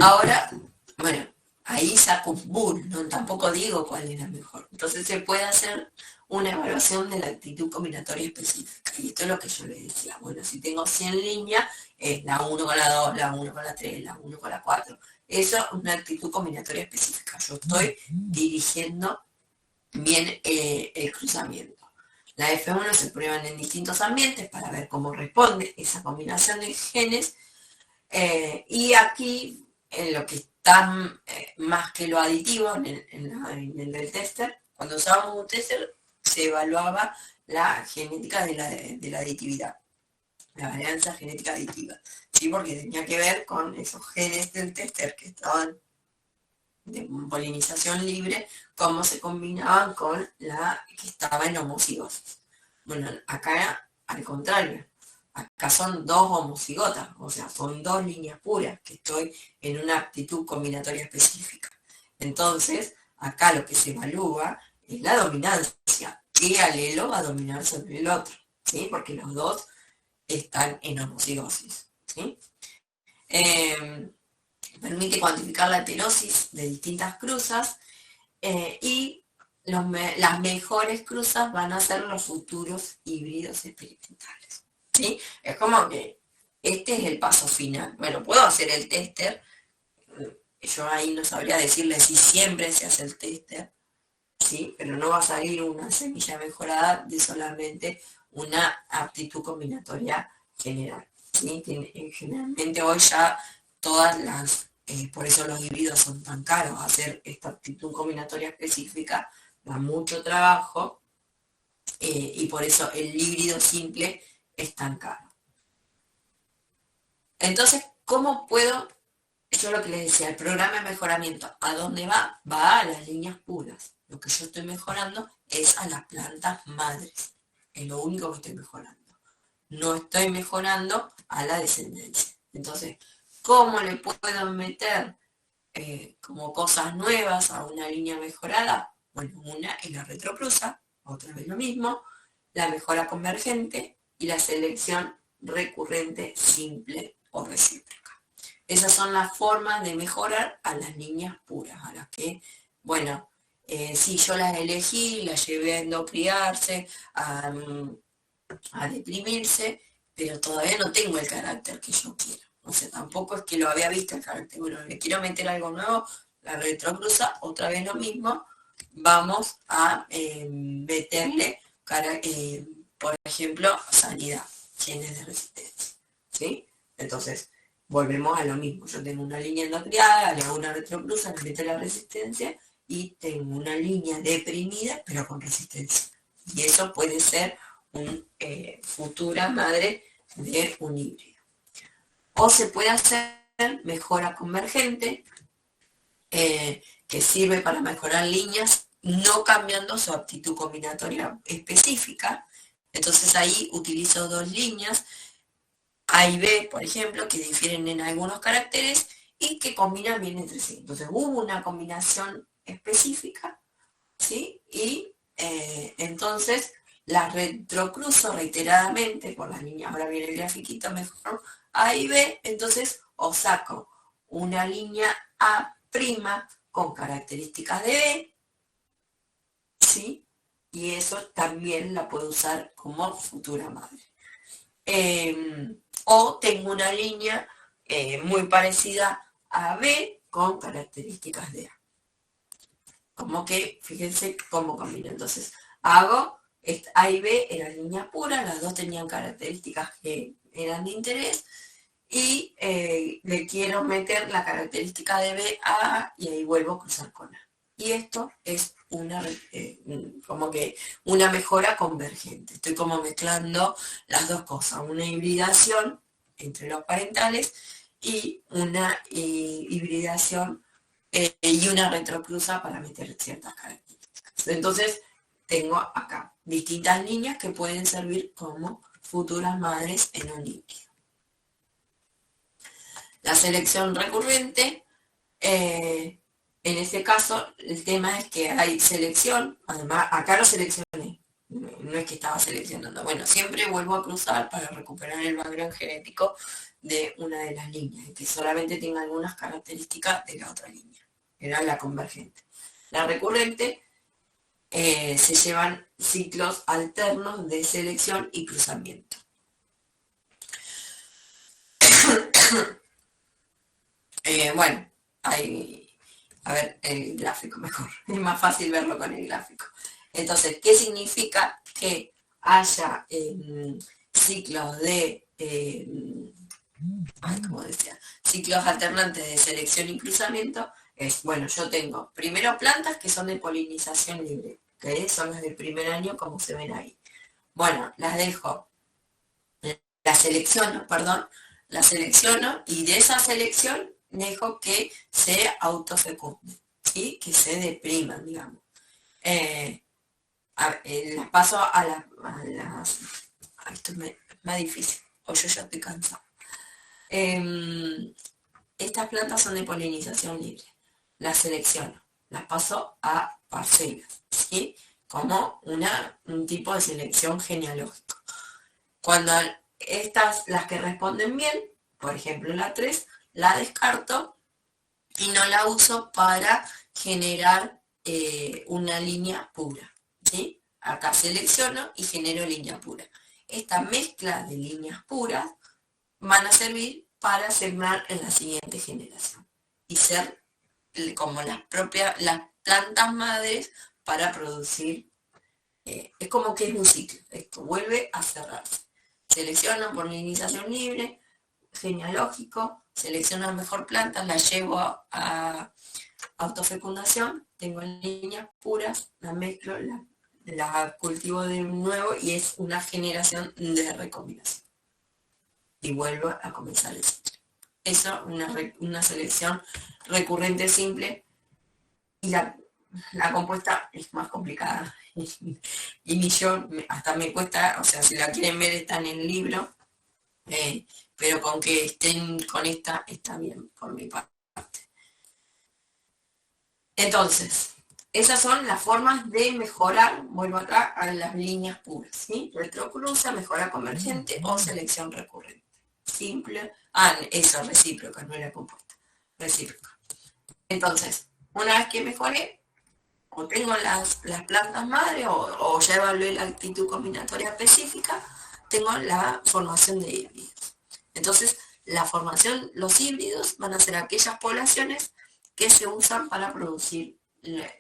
Ahora, bueno, ahí saco un bull, ¿no? Tampoco digo cuál es la mejor. Entonces se puede hacer una evaluación de la actitud combinatoria específica. Y esto es lo que yo les decía. Bueno, si tengo 100 líneas, es la 1 con la 2, la 1 con la 3, la 1 con la 4. Eso es una actitud combinatoria específica. Yo estoy dirigiendo bien el cruzamiento. La F1 se prueban en distintos ambientes para ver cómo responde esa combinación de genes. Y aquí, en lo que está más que lo aditivo, en el del tester, cuando usábamos un tester, se evaluaba la genética de la aditividad, la varianza genética aditiva, ¿sí? Porque tenía que ver con esos genes del tester que estaban de polinización libre, cómo se combinaban con la que estaba en homocigosis. Bueno, acá al contrario, acá son dos homocigotas, o sea, son dos líneas puras, que estoy en una aptitud combinatoria específica. Entonces, acá lo que se evalúa es la dominancia, qué alelo va a dominar sobre el otro, ¿sí? Porque los dos están en homocigosis, ¿sí? Permite cuantificar la heterosis de distintas cruzas y las mejores cruzas van a ser los futuros híbridos experimentales, ¿sí? Es como que este es el paso final. Bueno, puedo hacer el tester, yo ahí no sabría decirle si siempre se hace el tester, ¿sí? Pero no va a salir una semilla mejorada de solamente una aptitud combinatoria general, ¿sí? Generalmente hoy ya todas las, por eso los híbridos son tan caros, hacer esta aptitud combinatoria específica da mucho trabajo y por eso el híbrido simple es tan caro. Entonces, ¿cómo puedo? Yo lo que les decía, el programa de mejoramiento, ¿a dónde va? Va a las líneas puras. Lo que yo estoy mejorando es a las plantas madres. Es lo único que estoy mejorando. No estoy mejorando a la descendencia. Entonces, ¿cómo le puedo meter como cosas nuevas a una línea mejorada? Bueno, una es la retrocruza, otra vez lo mismo, la mejora convergente y la selección recurrente simple o recíproca. Esas son las formas de mejorar a las líneas puras, a las que, bueno, sí, yo las elegí, las llevé a endocriarse, a deprimirse, pero todavía no tengo el carácter que yo quiero. O sea, tampoco es que lo había visto el carácter. Bueno, le quiero meter algo nuevo, la retrocruza, otra vez lo mismo, vamos a meterle, por ejemplo, sanidad, genes de resistencia, ¿sí? Entonces, volvemos a lo mismo. Yo tengo una línea endocriada, le hago una retrocruza, le meto la resistencia y tengo una línea deprimida, pero con resistencia. Y eso puede ser una futura madre de un híbrido. O se puede hacer mejora convergente, que sirve para mejorar líneas, no cambiando su aptitud combinatoria específica. Entonces ahí utilizo dos líneas, A y B, por ejemplo, que difieren en algunos caracteres y que combinan bien entre sí. Entonces hubo una combinación específica, ¿sí? Y entonces las retrocruzo reiteradamente por las líneas, ahora viene el grafiquito mejor, A y B, entonces os saco una línea A' con características de B, ¿sí? Y eso también la puedo usar como futura madre. O tengo una línea muy parecida a B con características de A. Como que, fíjense cómo combina. Entonces, hago, A y B eran líneas puras, las dos tenían características que eran de interés, y le quiero meter la característica de B a A, y ahí vuelvo a cruzar con A. Y esto es como que una mejora convergente. Estoy como mezclando las dos cosas, una hibridación entre los parentales y una hibridación y una retrocruza para meter ciertas características. Entonces, tengo acá distintas líneas que pueden servir como futuras madres en un híbrido. La selección recurrente, en este caso, el tema es que hay selección, además, acá lo seleccioné, no es que estaba seleccionando. Bueno, siempre vuelvo a cruzar para recuperar el background genético de una de las líneas, y que solamente tenga algunas características de la otra línea. Era la convergente. La recurrente, se llevan ciclos alternos de selección y cruzamiento. Bueno, a ver, el gráfico mejor, es más fácil verlo con el gráfico. Entonces, ¿qué significa que haya ciclos de, como decía, ciclos alternantes de selección y cruzamiento? Es, bueno, yo tengo primero plantas que son de polinización libre, que son las del primer año, como se ven ahí. Bueno, las selecciono y de esa selección dejo que se autofecunden, ¿sí? Que se depriman, digamos. Las paso a las... Esto es más difícil, o yo ya estoy cansado. Estas plantas son de polinización libre. Las selecciono, las paso a parcelas, ¿sí? Como un tipo de selección genealógica. Cuando las que responden bien, por ejemplo la 3, la descarto y no la uso para generar una línea pura, ¿sí? Acá selecciono y genero línea pura. Esta mezcla de líneas puras van a servir para sembrar en la siguiente generación y ser como las plantas madres para producir. Es como que es un ciclo, esto vuelve a cerrarse. Selecciono polinización libre, genealógico, selecciono la mejor planta, la llevo a autofecundación, tengo líneas puras, la mezclo, la cultivo de nuevo y es una generación de recombinación. Y vuelvo a comenzar el ciclo. Eso, una selección recurrente simple, y la compuesta es más complicada. Y ni yo, hasta me cuesta, o sea, si la quieren ver está en el libro, pero con que estén con esta, está bien por mi parte. Entonces, esas son las formas de mejorar, vuelvo acá, a las líneas puras, ¿sí? Retrocruza, mejora convergente o selección recurrente. Simple, eso, recíproca, no era compuesta, recíproca. Entonces, una vez que mejoré, o tengo las plantas madre o ya evalué la actitud combinatoria específica, tengo la formación de híbridos. Entonces, los híbridos van a ser aquellas poblaciones que se usan para producir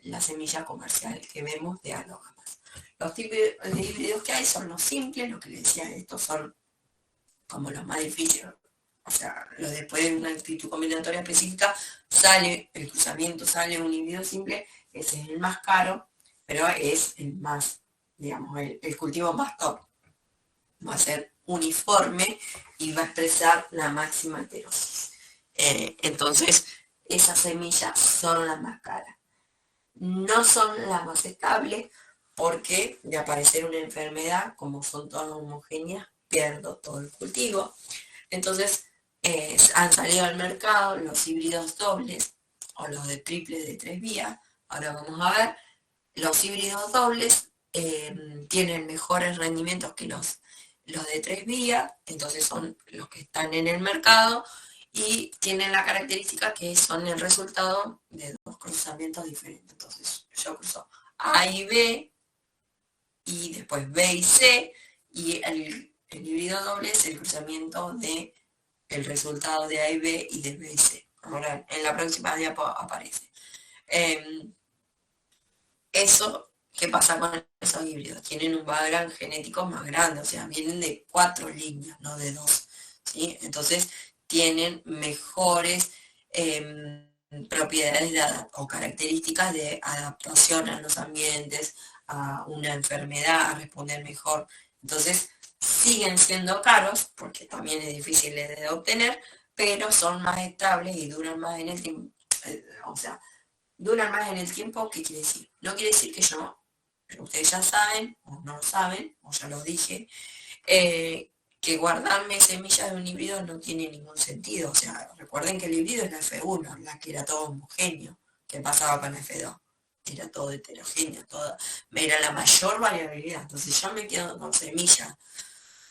la semilla comercial que vemos de alógamas. Los tipos de híbridos que hay son los simples, lo que les decía, estos son como los más difíciles. O sea, después de una actitud combinatoria específica, sale el cruzamiento, sale un híbrido simple. Ese es el más caro, pero es el más, digamos, el cultivo más top. Va a ser uniforme y va a expresar la máxima heterosis. Entonces, esas semillas son las más caras. No son las más estables porque de aparecer una enfermedad, como son todas homogéneas, pierdo todo el cultivo. Entonces, han salido al mercado los híbridos dobles o los de triples de 3 vías. Ahora vamos a ver, los híbridos dobles tienen mejores rendimientos que los de 3 vías, entonces son los que están en el mercado y tienen la característica que son el resultado de 2 cruzamientos diferentes. Entonces yo cruzo A y B y después B y C y el híbrido doble es el cruzamiento de el resultado de A y B y de B y C. Ahora en la próxima diapo aparece. Eso, ¿qué pasa con esos híbridos? Tienen un background genético más grande, o sea, vienen de 4 líneas, no de 2, ¿sí? Entonces, tienen mejores propiedades o características de adaptación a los ambientes, a una enfermedad, a responder mejor. Entonces, siguen siendo caros, porque también es difícil de obtener, pero son más estables y duran más en el tiempo. O sea, duran más en el tiempo, ¿qué quiere decir? No quiere decir que yo, pero ustedes ya saben, o no lo saben, o ya lo dije, que guardarme semillas de un híbrido no tiene ningún sentido. O sea, recuerden que el híbrido es la F1, la que era todo homogéneo. ¿Qué pasaba con la F2? Era todo heterogéneo, era la mayor variabilidad. Entonces yo me quedo con semillas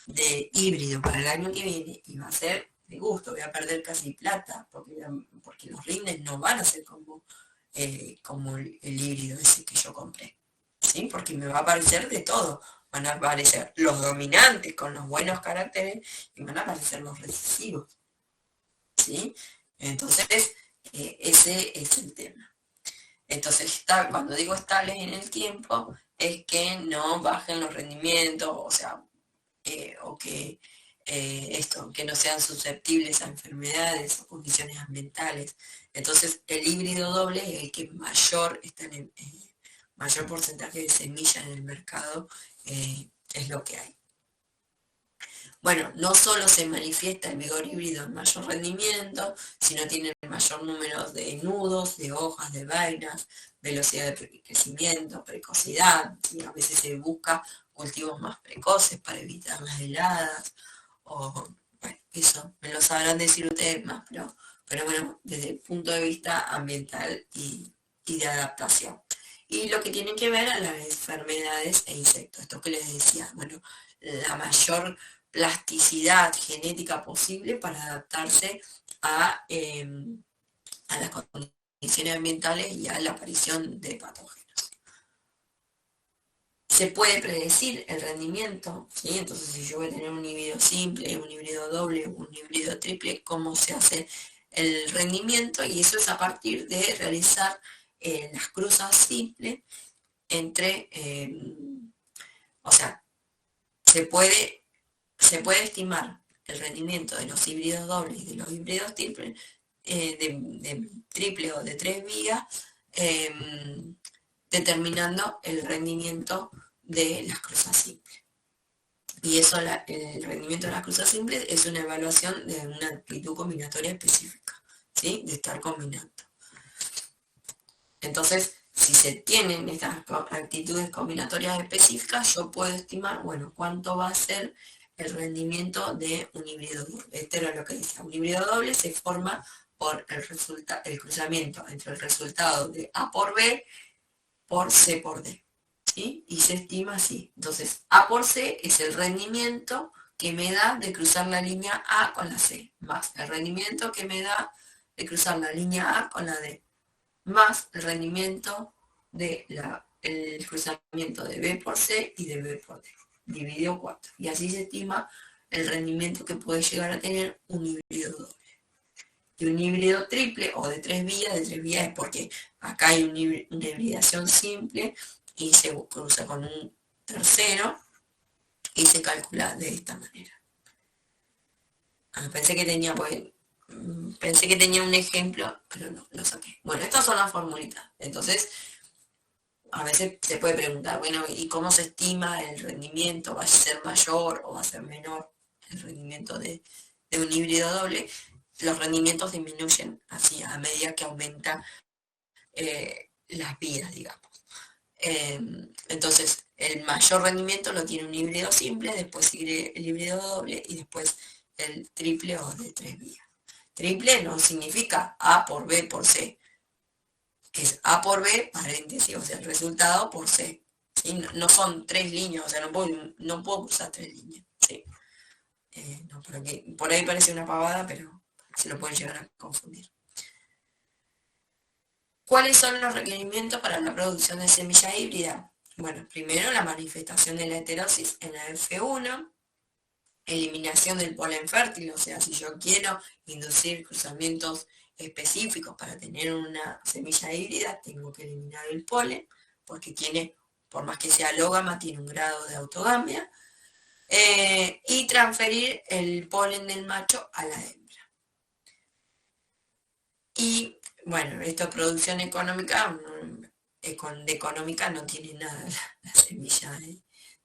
de híbrido para el año que viene y va a ser de gusto, voy a perder casi plata, porque los rindes no van a ser como el híbrido ese que yo compré, ¿sí? Porque me va a aparecer de todo. Van a aparecer los dominantes con los buenos caracteres y van a aparecer los recesivos, ¿sí? Entonces, Ese es el tema. Entonces, cuando digo estables en el tiempo, es que no bajen los rendimientos, o sea, o que que no sean susceptibles a enfermedades o condiciones ambientales. Entonces, el híbrido doble es el que mayor está en el, mayor porcentaje de semillas en el mercado, es lo que hay. Bueno, no solo se manifiesta el vigor híbrido en mayor rendimiento, sino tiene el mayor número de nudos, de hojas, de vainas, velocidad de crecimiento, precocidad, y a veces se busca cultivos más precoces para evitar las heladas, o bueno, eso me lo sabrán decir ustedes más, pero bueno, desde el punto de vista ambiental y de adaptación. Y lo que tiene que ver a las enfermedades e insectos, esto que les decía, bueno, la mayor plasticidad genética posible para adaptarse a las condiciones ambientales y a la aparición de patógenos. Se puede predecir el rendimiento, ¿sí? Entonces si yo voy a tener un híbrido simple, un híbrido doble, un híbrido triple, cómo se hace el rendimiento, y eso es a partir de realizar las cruzas simples entre, o sea, se puede estimar el rendimiento de los híbridos dobles y de los híbridos triples, de triple o de 3 vías, determinando el rendimiento de las cruzas simples. Y eso, el rendimiento de las cruzas simples es una evaluación de una actitud combinatoria específica, ¿sí? De estar combinando. Entonces, si se tienen estas actitudes combinatorias específicas, yo puedo estimar, bueno, cuánto va a ser el rendimiento de un híbrido doble. Esto era lo que decía. Un híbrido doble se forma por el cruzamiento entre el resultado de A por B por C por D, ¿sí? Y se estima así. Entonces, A por C es el rendimiento que me da de cruzar la línea A con la C, más el rendimiento que me da de cruzar la línea A con la D, más el rendimiento del cruzamiento de B por C y de B por D, dividido 4. Y así se estima el rendimiento que puede llegar a tener un híbrido doble. Y un híbrido triple o de 3 vías es porque acá hay una hibridación simple y se cruza con un tercero y se calcula de esta manera. Pensé que tenía un ejemplo, pero no, lo saqué. Bueno, estas son las formulitas. Entonces, a veces se puede preguntar, bueno, ¿y cómo se estima el rendimiento? ¿Va a ser mayor o va a ser menor el rendimiento de un híbrido doble? Los rendimientos disminuyen así a medida que aumenta las vías, digamos. Entonces, el mayor rendimiento lo tiene un híbrido simple, después sigue el híbrido doble y después el triple o de 3 vías. Triple no significa A por B por C, que es A por B, paréntesis, o sea, el resultado por C. ¿Sí? No son 3 líneas, o sea, no puedo cruzar 3 líneas. ¿Sí? No, por ahí parece una pavada, pero se lo pueden llegar a confundir. ¿Cuáles son los requerimientos para la producción de semilla híbrida? Bueno, primero la manifestación de la heterosis en la F1, eliminación del polen fértil, o sea, si yo quiero inducir cruzamientos específicos para tener una semilla híbrida, tengo que eliminar el polen, porque tiene, por más que sea alógama, tiene un grado de autogamia, y transferir el polen del macho a la hembra. Y bueno, esto es producción económica, de económica no tiene nada la semilla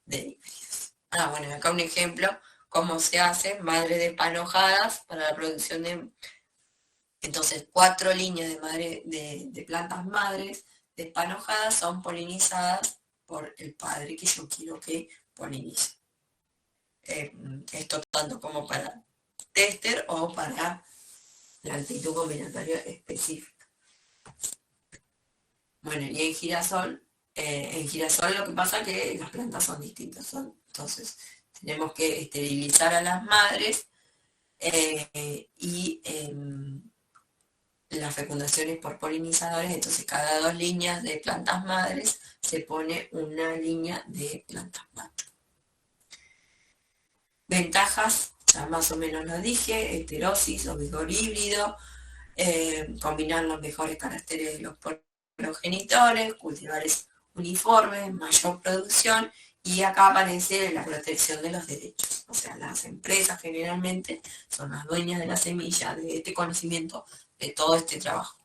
de híbridos. Bueno, acá un ejemplo, cómo se hace madre de panojadas para la producción de... Entonces, 4 líneas de plantas madres despanojadas son polinizadas por el padre que yo quiero que polinice. Esto tanto como para tester o para la actitud combinatoria específica. Bueno, y en girasol lo que pasa es que las plantas son distintas. Entonces, tenemos que esterilizar a las madres y las fecundaciones por polinizadores. Entonces, cada 2 líneas de plantas madres se pone una línea de plantas machos. Ventajas, ya más o menos lo dije, heterosis o vigor híbrido, combinar los mejores caracteres de los progenitores, cultivares uniformes, mayor producción, y acá aparece la protección de los derechos. O sea, las empresas generalmente son las dueñas de la semilla, de este conocimiento, de todo este trabajo.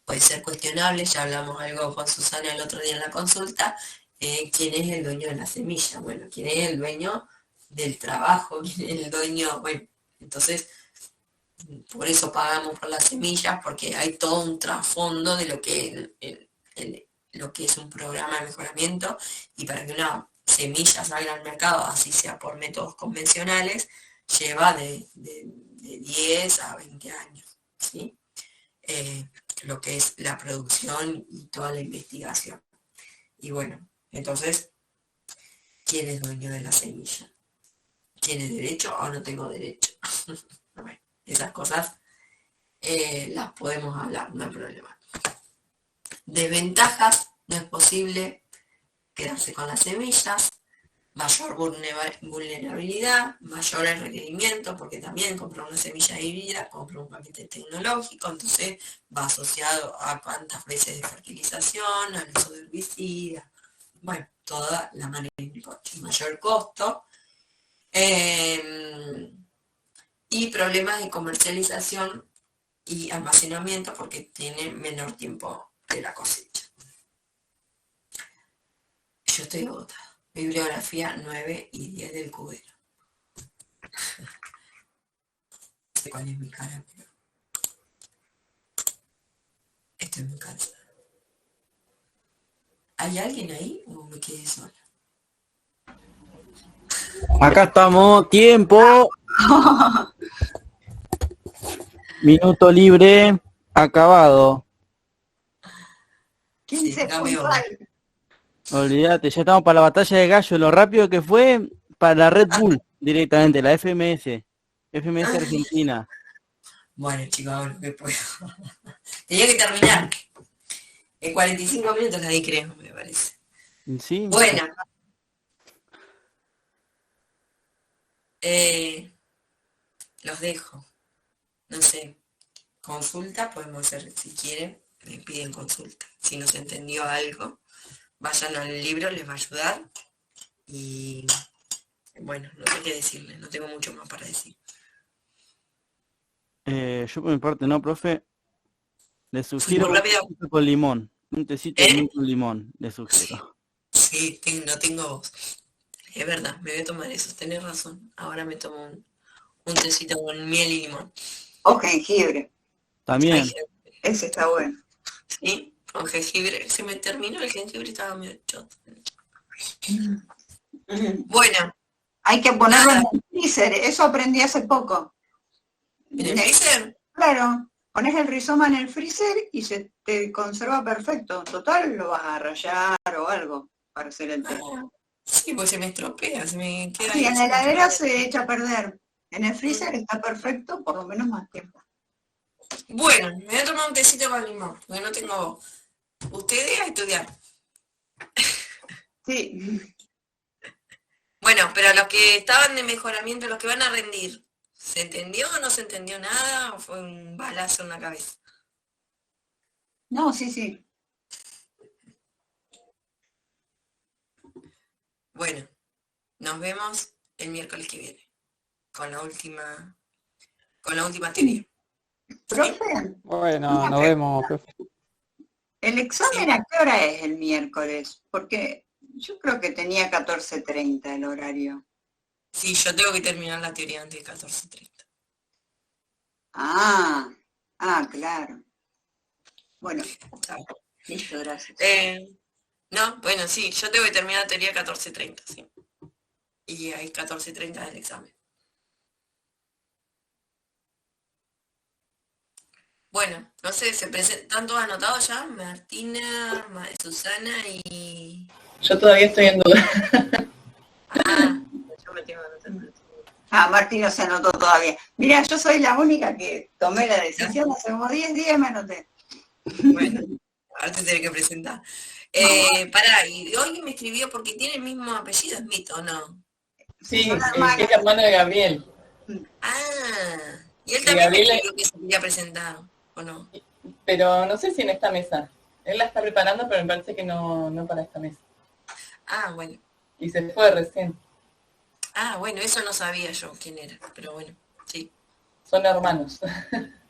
Puede ser cuestionable, ya hablamos algo con Susana el otro día en la consulta, quién es el dueño de la semilla. Bueno, quién es el dueño del trabajo, quién es el dueño, bueno, entonces por eso pagamos por las semillas, porque hay todo un trasfondo de lo que, lo que es un programa de mejoramiento, y para que una semilla salga al mercado, así sea por métodos convencionales, lleva de 10 a 20 años, ¿sí? Lo que es la producción y toda la investigación. Y bueno, entonces, ¿quién es dueño de la semilla? ¿Tiene derecho o no tengo derecho? Bueno, esas cosas las podemos hablar, no hay problema. Desventajas: no es posible quedarse con las semillas, mayor vulnerabilidad, mayores requerimientos, porque también comprar una semilla híbrida, compra un paquete tecnológico, entonces va asociado a cuántas veces de fertilización, al uso de herbicidas, bueno, toda la manera de coche, mayor costo, y problemas de comercialización y almacenamiento, porque tiene menor tiempo de la cosecha. Yo estoy agotada. Bibliografía 9 y 10 del cubero. No sé cuál es mi cara, pero estoy muy cansada. ¿Hay alguien ahí o me quedé sola? Acá estamos, tiempo. Minuto libre, acabado. 15 cambio. puntual. Olvídate, ya estamos para la batalla de gallo, lo rápido que fue para la Red Bull directamente, la FMS Argentina. Bueno, chicos, hago lo que puedo. Tenía que terminar. En 45 minutos la di, creo, me parece. Sí. Bueno. Los dejo. No sé. Consulta podemos hacer, si quieren, me piden consulta. Si no se entendió algo, vayan al libro, les va a ayudar. Y bueno, no sé qué decirles, no tengo mucho más para decir. Yo por mi parte no, profe. Le sugiero muy rápido. un tecito con limón. Un tecito con limón, le sugiero. Sí, no tengo voz. Es verdad, me voy a tomar eso, tenés razón. Ahora me tomo un tecito con miel y limón. O jengibre. También. Ese está bueno. Sí, con jengibre. Se me terminó el jengibre, estaba medio choto. Bueno. Hay que ponerlo en el freezer, eso aprendí hace poco. ¿En el freezer? Claro, pones el rizoma en el freezer y se te conserva perfecto. Total, lo vas a rallar o algo para hacer el té. Sí, pues se me estropea, se me queda. Sí, en la heladera se echa a perder. En el freezer está perfecto, por lo menos más tiempo. Bueno, me voy a tomar un tecito con limón, porque no tengo voz. Ustedes a estudiar. Sí. Bueno, pero los que estaban de mejoramiento, los que van a rendir, ¿se entendió o no se entendió nada? ¿O fue un balazo en la cabeza? No, sí. Bueno, nos vemos el miércoles que viene, con la última teoría. ¿Profe? Bueno, nos vemos, profe. ¿El examen a qué hora es el miércoles? Porque yo creo que tenía 14:30 el horario. Sí, yo tengo que terminar la teoría antes de 14:30. Claro. Bueno, listo, gracias. No, bueno, sí, yo tengo que terminar la teoría 14:30, sí. Y hay 14:30 del examen. Bueno, no sé, se presentan todos anotados ya, Martina, Susana y... Yo todavía estoy en duda. Yo me tengo que anotar. Martín no se anotó todavía. Mira, yo soy la única que tomé la decisión, hace como 10 días me anoté. Bueno, ahora te tenés que presentar. Pará, y hoy me escribió porque tiene el mismo apellido, Smith, ¿o no? Sí, es hermano de Gabriel. Y él Y también me Gabriel- dijo que se quería presentar, ¿o no? Pero no sé si en esta mesa. Él la está preparando, pero me parece que no para esta mesa. Ah, bueno. Y se fue recién. Ah, bueno, eso no sabía yo quién era, pero bueno, sí. Son hermanos.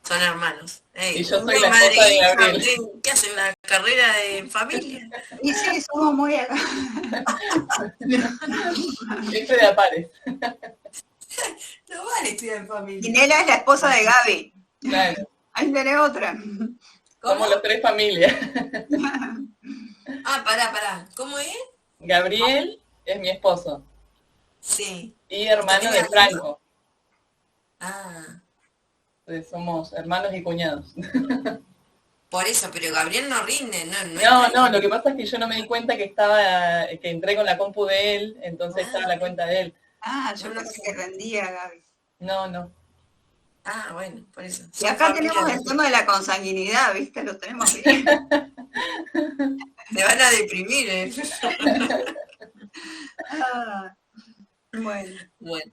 Son hermanos. Y yo soy una la madre esposa e de hija, Gabriel. ¿qué hacen? ¿Una carrera de familia? Y sí, somos muy acá. Siempre de a pares. No vale estudiar en familia. Ginela es la esposa de Gaby. Claro. Ahí tenés otra. ¿Cómo? Somos los tres familias. Ah, pará. ¿Cómo es? Gabriel es mi esposo. Sí. Y hermano ¿También de es Franco. Ah, Somos hermanos y cuñados. por eso, pero Gabriel no rinde, No, lo que pasa es que yo no me di cuenta que entré con la compu de él, entonces estaba la cuenta de él. Ah, yo pensé que rendía, Gaby. No. Ah, bueno, por eso. Y Son acá familia tenemos de- el tema de la consanguinidad, ¿viste? Lo tenemos bien. Te van a deprimir, ¿eh? Ah, bueno. Bueno.